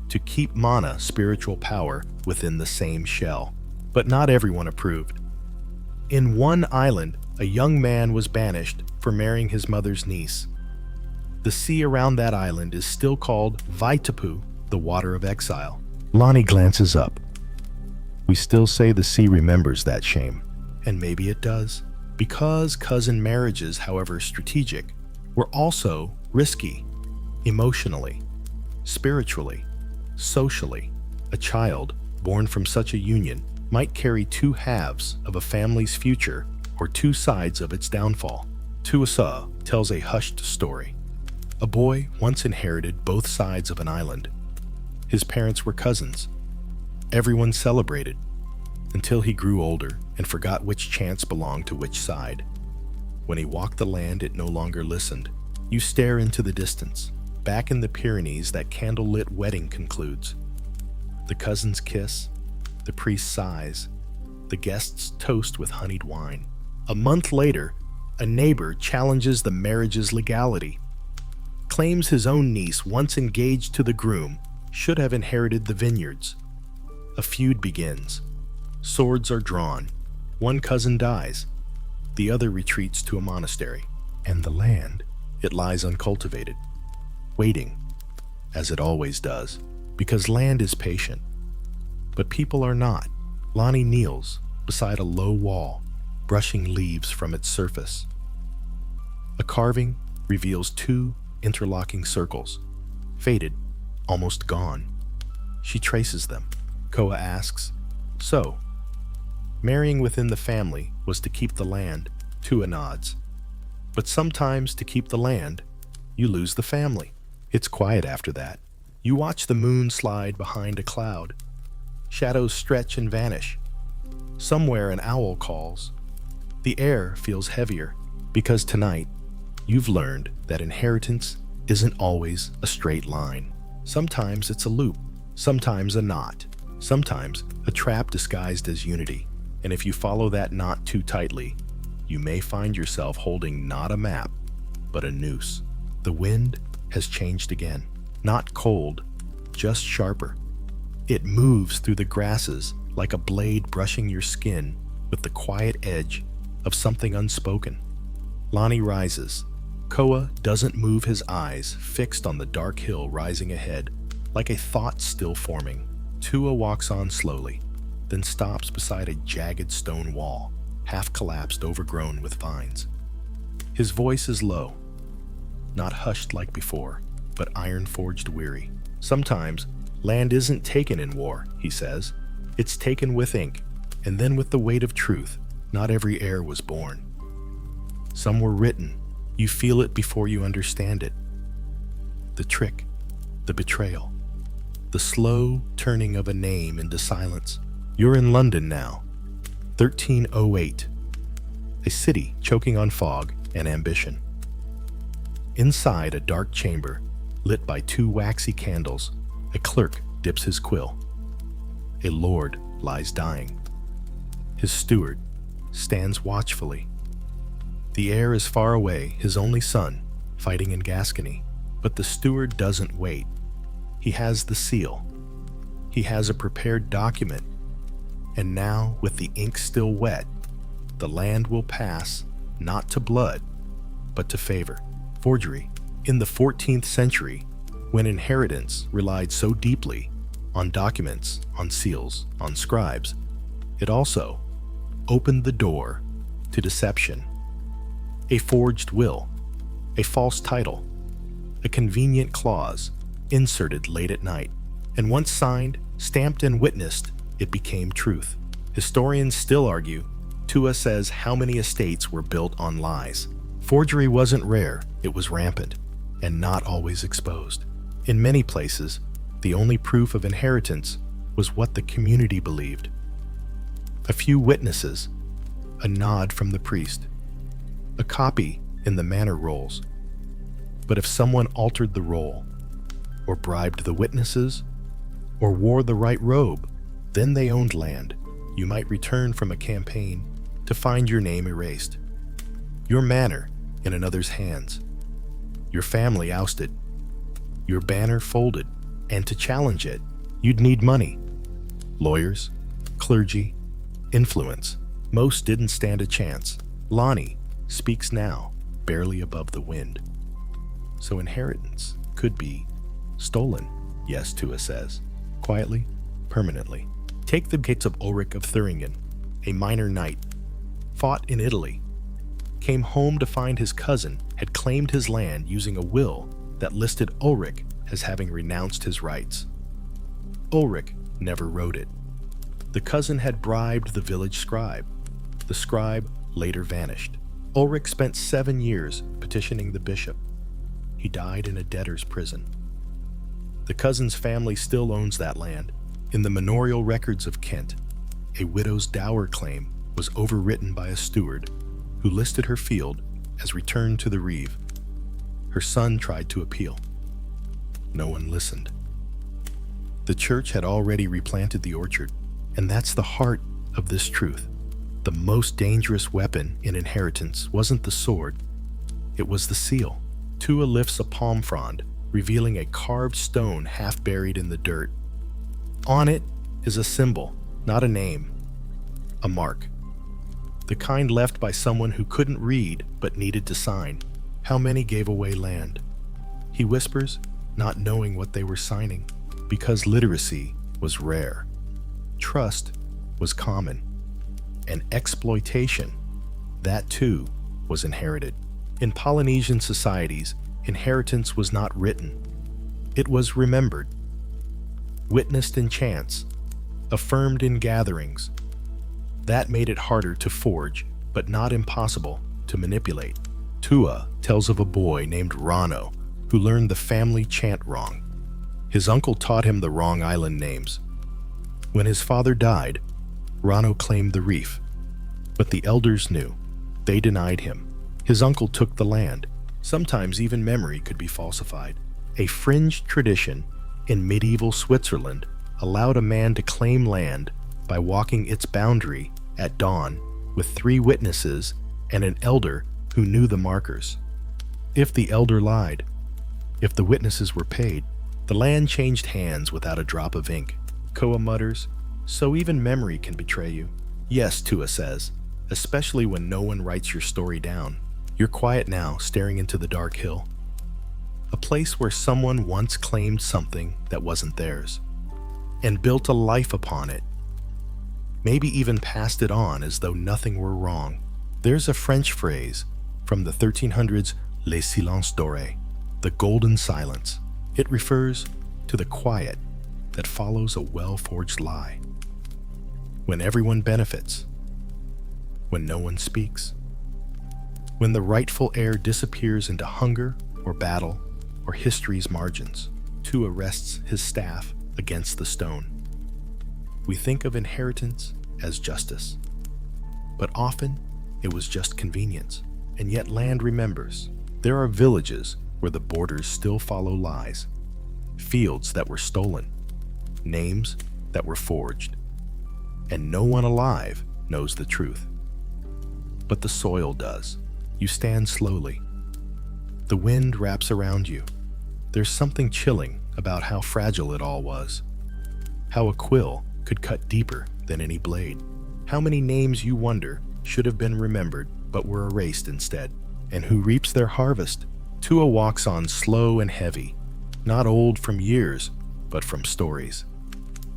to keep mana, spiritual power, within the same shell. But not everyone approved. In one island, a young man was banished for marrying his mother's niece. The sea around that island is still called Vaitapu, the water of exile. Lonnie glances up. We still say the sea remembers that shame. And maybe it does. Because cousin marriages, however strategic, were also risky, emotionally, spiritually, socially. A child born from such a union might carry two halves of a family's future or two sides of its downfall. Tuasa tells a hushed story. A boy once inherited both sides of an island. His parents were cousins. Everyone celebrated until he grew older and forgot which chance belonged to which side. When he walked the land, it no longer listened. You stare into the distance. Back in the Pyrenees, that candlelit wedding concludes. The cousins kiss, the priest sighs, the guests toast with honeyed wine. A month later, a neighbor challenges the marriage's legality, claims his own niece, once engaged to the groom, should have inherited the vineyards. A feud begins. Swords are drawn. One cousin dies. The other retreats to a monastery. And the land, it lies uncultivated, waiting, as it always does, because land is patient. But people are not. Lonnie kneels beside a low wall, brushing leaves from its surface. A carving reveals two interlocking circles, faded, almost gone. She traces them. Koa asks, "So, marrying within the family was to keep the land?" Tua nods. "But sometimes to keep the land, you lose the family." It's quiet after that. You watch the moon slide behind a cloud. Shadows stretch and vanish. Somewhere an owl calls. The air feels heavier, because tonight you've learned that inheritance isn't always a straight line. Sometimes it's a loop, sometimes a knot, sometimes a trap disguised as unity. And if you follow that knot too tightly, you may find yourself holding not a map, but a noose. The wind has changed again. Not cold, just sharper. It moves through the grasses like a blade brushing your skin with the quiet edge of something unspoken. Lonnie rises. Koa doesn't move, his eyes fixed on the dark hill rising ahead, like a thought still forming. Tua walks on slowly, then stops beside a jagged stone wall, half collapsed, overgrown with vines. His voice is low, not hushed like before, but iron-forged weary. Sometimes land isn't taken in war, he says. It's taken with ink, and then with the weight of truth. Not every heir was born. Some were written. You feel it before you understand it. The trick, the betrayal, the slow turning of a name into silence. You're in London now, 1308, a city choking on fog and ambition. Inside a dark chamber, lit by two waxy candles, a clerk dips his quill. A lord lies dying. His steward stands watchfully. The heir is far away, his only son, fighting in Gascony. But the steward doesn't wait. He has the seal. He has a prepared document. And now, with the ink still wet, the land will pass not to blood, but to favor. Forgery. In the 14th century, when inheritance relied so deeply on documents, on seals, on scribes, it also opened the door to deception. A forged will, a false title, a convenient clause inserted late at night, and once signed, stamped and witnessed, it became truth. Historians still argue. Tua says how many estates were built on lies. Forgery wasn't rare, it was rampant, and not always exposed. In many places, the only proof of inheritance was what the community believed. A few witnesses, a nod from the priest, a copy in the manor rolls. But if someone altered the roll, or bribed the witnesses, or wore the right robe, then they owned land. You might return from a campaign to find your name erased, your manor in another's hands, your family ousted, your banner folded, and to challenge it, you'd need money, lawyers, clergy, influence. Most didn't stand a chance. Lonnie speaks now, barely above the wind. So inheritance could be stolen, yes, Tua says, quietly, permanently. Take the gates of Ulrich of Thuringen, a minor knight, fought in Italy, came home to find his cousin had claimed his land using a will that listed Ulrich as having renounced his rights. Ulrich never wrote it. The cousin had bribed the village scribe. The scribe later vanished. Ulrich spent 7 years petitioning the bishop. He died in a debtor's prison. The cousin's family still owns that land. In the manorial records of Kent, a widow's dower claim was overwritten by a steward who listed her field as returned to the reeve. Her son tried to appeal. No one listened. The church had already replanted the orchard, and that's the heart of this truth. The most dangerous weapon in inheritance wasn't the sword, it was the seal. Tua lifts a palm frond, revealing a carved stone half buried in the dirt. On it is a symbol, not a name, a mark. The kind left by someone who couldn't read but needed to sign. How many gave away land? He whispers, not knowing what they were signing, because literacy was rare. Trust was common. And exploitation, that too, was inherited. In Polynesian societies, inheritance was not written. It was remembered, witnessed in chants, affirmed in gatherings. That made it harder to forge, but not impossible to manipulate. Tua tells of a boy named Rano who learned the family chant wrong. His uncle taught him the wrong island names. When his father died, Rano claimed the reef, but the elders knew. They denied him. His uncle took the land. Sometimes even memory could be falsified. A fringe tradition in medieval Switzerland allowed a man to claim land by walking its boundary at dawn with 3 witnesses and an elder who knew the markers. If the elder lied, if the witnesses were paid, the land changed hands without a drop of ink. Koa mutters, so even memory can betray you. Yes, Tua says, especially when no one writes your story down. You're quiet now, staring into the dark hill. A place where someone once claimed something that wasn't theirs, and built a life upon it. Maybe even passed it on as though nothing were wrong. There's a French phrase from the 1300s, le silence doré, the golden silence. It refers to the quiet that follows a well-forged lie. When everyone benefits, when no one speaks, when the rightful heir disappears into hunger or battle or history's margins. Tua rests his staff against the stone. We think of inheritance as justice, but often it was just convenience. And yet land remembers. There are villages where the borders still follow lies, fields that were stolen, names that were forged, and no one alive knows the truth. But the soil does. You stand slowly. The wind wraps around you. There's something chilling about how fragile it all was. How a quill could cut deeper than any blade. How many names, you wonder, should have been remembered but were erased instead. And who reaps their harvest? Tua walks on slow and heavy, not old from years, but from stories.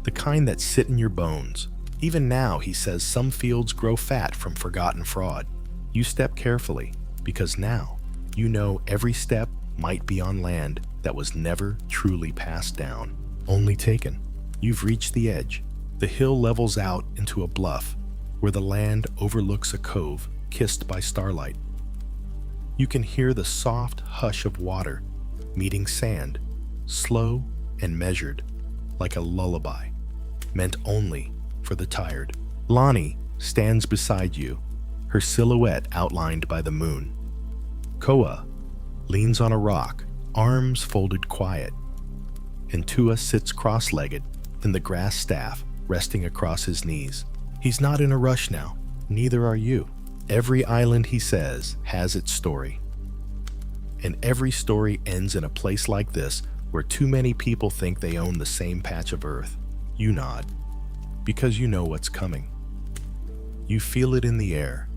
The kind that sit in your bones. Even now, he says, some fields grow fat from forgotten fraud. You step carefully, because now you know every step might be on land that was never truly passed down, only taken. You've reached the edge. The hill levels out into a bluff where the land overlooks a cove kissed by starlight. You can hear the soft hush of water meeting sand, slow and measured, like a lullaby, meant only for the tired. Lonnie stands beside you, her silhouette outlined by the moon. Koa leans on a rock, arms folded quiet, and Tua sits cross-legged in the grass staff resting across his knees. He's not in a rush now, neither are you. Every island, he says, has its story. And every story ends in a place like this where too many people think they own the same patch of earth. You nod, because you know what's coming. You feel it in the air,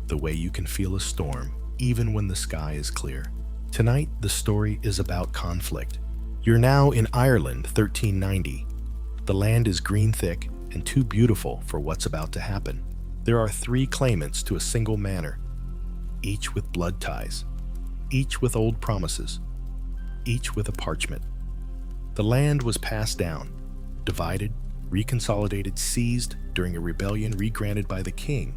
the way you can feel a storm, even when the sky is clear. Tonight, the story is about conflict. You're now in Ireland, 1390. The land is green thick and too beautiful for what's about to happen. There are 3 claimants to a single manor, each with blood ties, each with old promises, each with a parchment. The land was passed down, divided, reconsolidated, seized during a rebellion regranted by the king,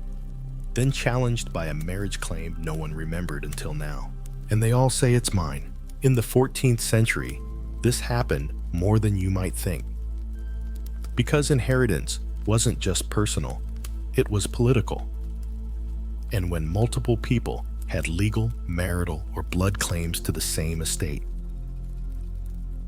then challenged by a marriage claim no one remembered until now. And they all say it's mine. In the 14th century, this happened more than you might think. Because inheritance wasn't just personal, it was political. And when multiple people had legal, marital, or blood claims to the same estate,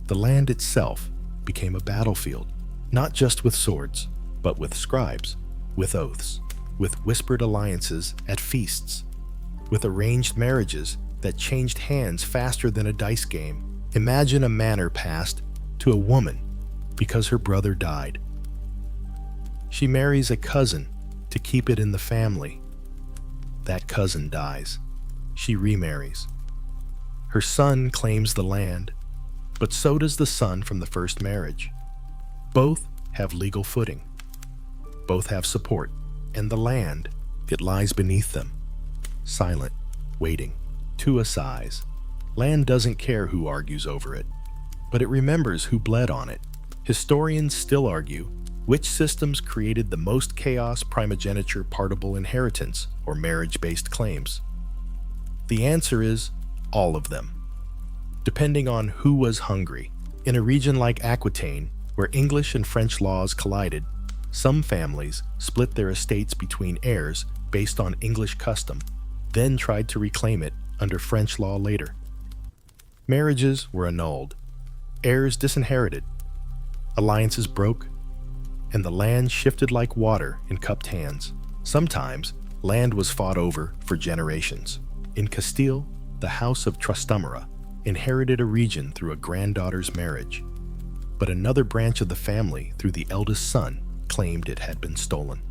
the land itself became a battlefield, not just with swords, but with scribes, with oaths, with whispered alliances at feasts, with arranged marriages that changed hands faster than a dice game. Imagine a manor passed to a woman because her brother died. She marries a cousin to keep it in the family. That cousin dies. She remarries. Her son claims the land, but so does the son from the first marriage. Both have legal footing. Both have support, and the land, it lies beneath them, silent, waiting. Tua sighs. Land doesn't care who argues over it, but it remembers who bled on it. Historians still argue which systems created the most chaos, primogeniture, partible inheritance, or marriage-based claims. The answer is all of them, depending on who was hungry. In a region like Aquitaine, where English and French laws collided, some families split their estates between heirs based on English custom, then tried to reclaim it under French law later. Marriages were annulled, heirs disinherited, alliances broke, and the land shifted like water in cupped hands. Sometimes, land was fought over for generations. In Castile, the House of Trastamara inherited a region through a granddaughter's marriage, but another branch of the family, through the eldest son, claimed it had been stolen.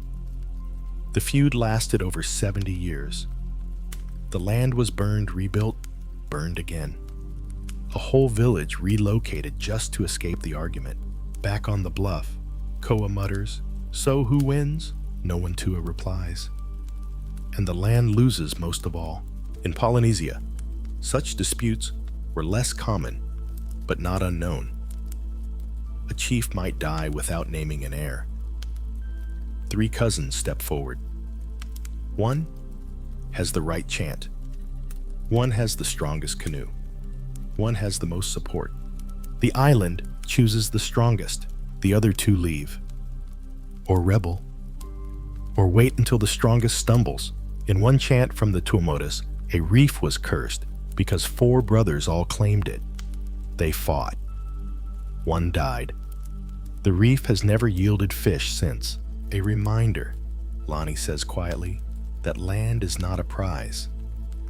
The feud lasted over 70 years. The land was burned, rebuilt, burned again. A whole village relocated just to escape the argument. Back on the bluff, Koa mutters, "So who wins?" No one Tua replies. And the land loses most of all. In Polynesia, such disputes were less common, but not unknown. A chief might die without naming an heir. 3 cousins step forward. One has the right chant. One has the strongest canoe. One has the most support. The island chooses the strongest. The other 2 leave, or rebel, or wait until the strongest stumbles. In one chant from the Tuamotus, a reef was cursed because 4 brothers all claimed it. They fought. One died. The reef has never yielded fish since. A reminder, Lonnie says quietly, that land is not a prize.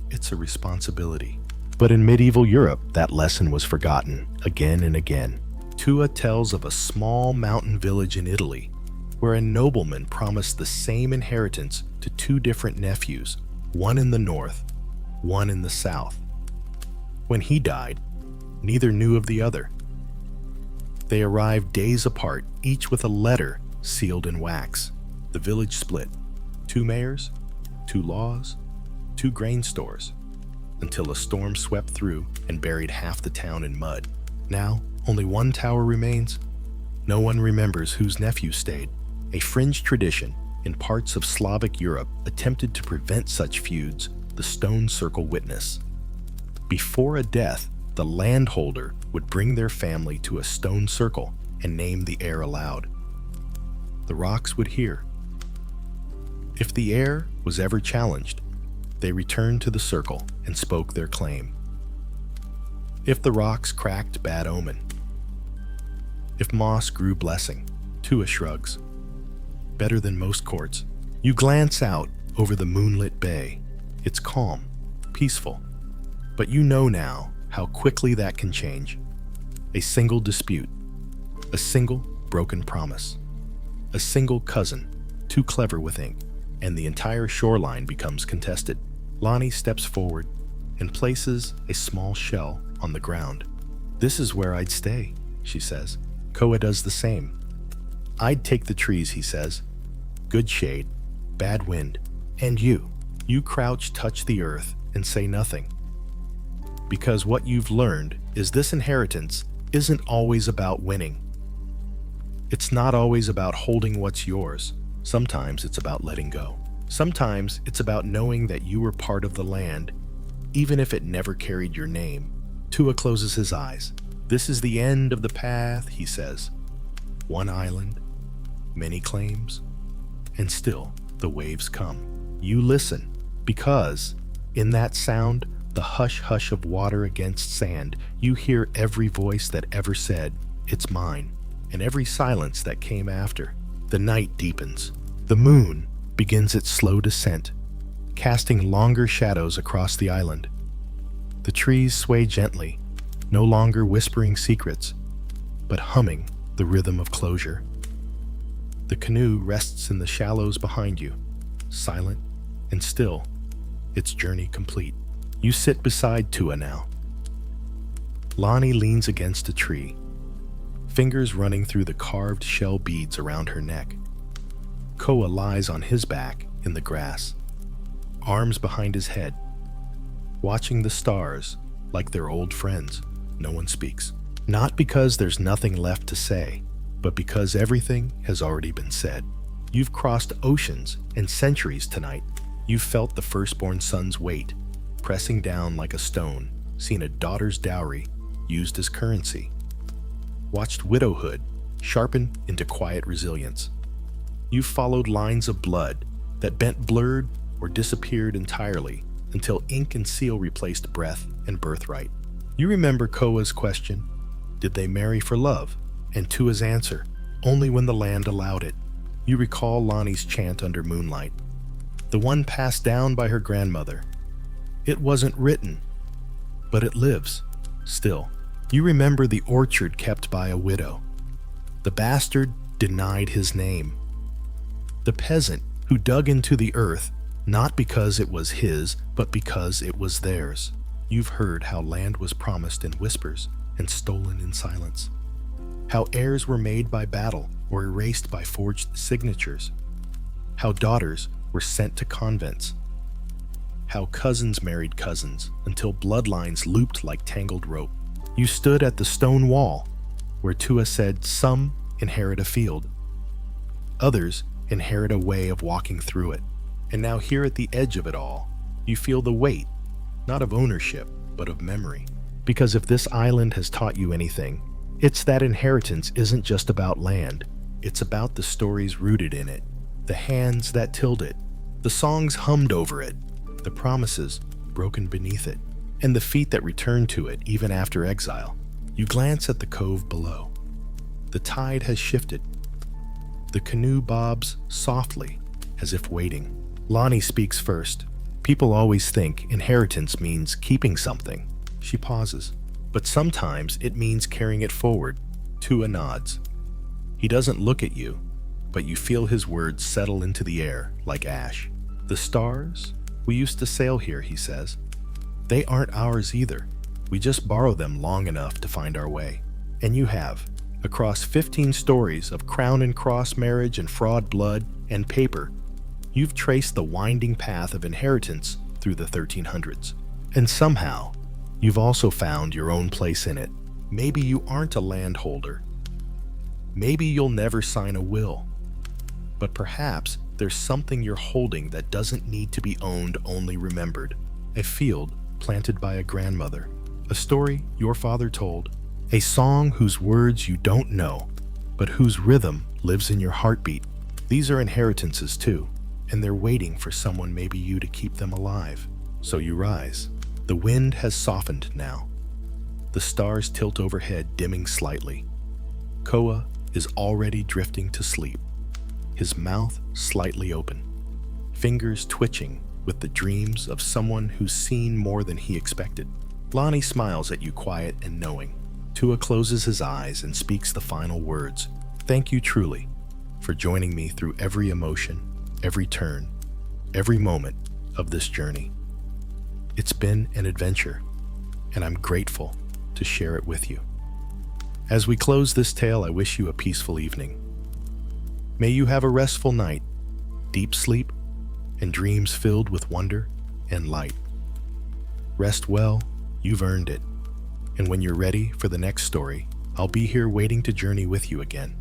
It's a responsibility. But in medieval Europe, that lesson was forgotten again and again. Tua tells of a small mountain village in Italy where a nobleman promised the same inheritance to 2 different nephews, one in the north, one in the south. When he died, neither knew of the other. They arrived days apart, each with a letter sealed in wax. The village split. 2 mayors, 2 laws, 2 grain stores, until a storm swept through and buried half the town in mud. Now, only 1 tower remains. No one remembers whose nephew stayed. A fringe tradition in parts of Slavic Europe attempted to prevent such feuds, the stone circle witness. Before a death, the landholder would bring their family to a stone circle and name the heir aloud. The rocks would hear. If the heir was ever challenged, They returned to the circle and spoke their claim. If the rocks cracked, bad omen. If moss grew, blessing. Tua shrugs. Better than most courts. You glance out over the moonlit bay. It's calm, peaceful. But you know now how quickly that can change. A single dispute, a single broken promise, a single cousin too clever with ink, and the entire shoreline becomes contested. Lonnie steps forward and places a small shell on the ground. This is where I'd stay, she says. Koa does the same. I'd take the trees, he says. Good shade, bad wind, and you. You crouch, touch the earth, and say nothing. Because what you've learned is this inheritance isn't always about winning. It's not always about holding what's yours. Sometimes it's about letting go. Sometimes it's about knowing that you were part of the land, even if it never carried your name. Tua closes his eyes. This is the end of the path, he says. One island, many claims, and still the waves come. You listen, because in that sound, the hush-hush of water against sand, you hear every voice that ever said, "It's mine," and every silence that came after. The night deepens. The moon begins its slow descent, casting longer shadows across the island. The trees sway gently, no longer whispering secrets, but humming the rhythm of closure. The canoe rests in the shallows behind you, silent and still, its journey complete. You sit beside Tua now. Lonnie leans against a tree, fingers running through the carved shell beads around her neck. Koa lies on his back in the grass, arms behind his head, watching the stars like they're old friends. No one speaks. Not because there's nothing left to say, but because everything has already been said. You've crossed oceans and centuries tonight. You've felt the firstborn son's weight, pressing down like a stone, seen a daughter's dowry used as currency, watched widowhood sharpen into quiet resilience. You followed lines of blood that bent blurred or disappeared entirely until ink and seal replaced breath and birthright. You remember Koa's question, did they marry for love? And Tua's answer, only when the land allowed it. You recall Lonnie's chant under moonlight, the one passed down by her grandmother. It wasn't written, but it lives, still. You remember the orchard kept by a widow. The bastard denied his name. The peasant who dug into the earth, not because it was his, but because it was theirs. You've heard how land was promised in whispers and stolen in silence. How heirs were made by battle or erased by forged signatures. How daughters were sent to convents. How cousins married cousins until bloodlines looped like tangled rope. You stood at the stone wall where Tua said some inherit a field, others inherit a way of walking through it. And now here at the edge of it all, you feel the weight, not of ownership, but of memory. Because if this island has taught you anything, it's that inheritance isn't just about land. It's about the stories rooted in it, the hands that tilled it, the songs hummed over it, the promises broken beneath it, and the feet that returned to it even after exile. You glance at the cove below. The tide has shifted. The canoe bobs softly, as if waiting. Lonnie speaks first. People always think inheritance means keeping something. She pauses. But sometimes it means carrying it forward. Tua nods. He doesn't look at you, but you feel his words settle into the air like ash. The stars? We used to sail here, he says. They aren't ours either. We just borrow them long enough to find our way. And you have. Across 15 stories of crown and cross marriage and fraud blood and paper, you've traced the winding path of inheritance through the 1300s. And somehow, you've also found your own place in it. Maybe you aren't a landholder. Maybe you'll never sign a will. But perhaps there's something you're holding that doesn't need to be owned, only remembered. A field planted by a grandmother. A story your father told. A song whose words you don't know, but whose rhythm lives in your heartbeat. These are inheritances too. and they're waiting for someone, maybe you, to keep them alive. So you rise. The wind has softened now. The stars tilt overhead, dimming slightly. Koa is already drifting to sleep, his mouth slightly open, fingers twitching with the dreams of someone who's seen more than he expected. Lonnie smiles at you, quiet and knowing. Tua closes his eyes and speaks the final words. Thank you truly for joining me through every emotion, every turn, every moment of this journey. It's been an adventure, and I'm grateful to share it with you. As we close this tale, I wish you a peaceful evening. May you have a restful night, deep sleep, and dreams filled with wonder and light. Rest well, you've earned it. And when you're ready for the next story, I'll be here waiting to journey with you again.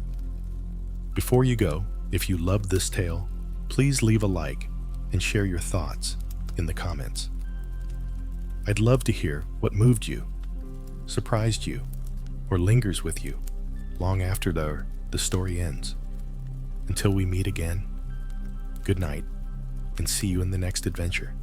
Before you go, if you loved this tale, please leave a like and share your thoughts in the comments. I'd love to hear what moved you, surprised you, or lingers with you long after the story ends. Until we meet again, good night, and see you in the next adventure.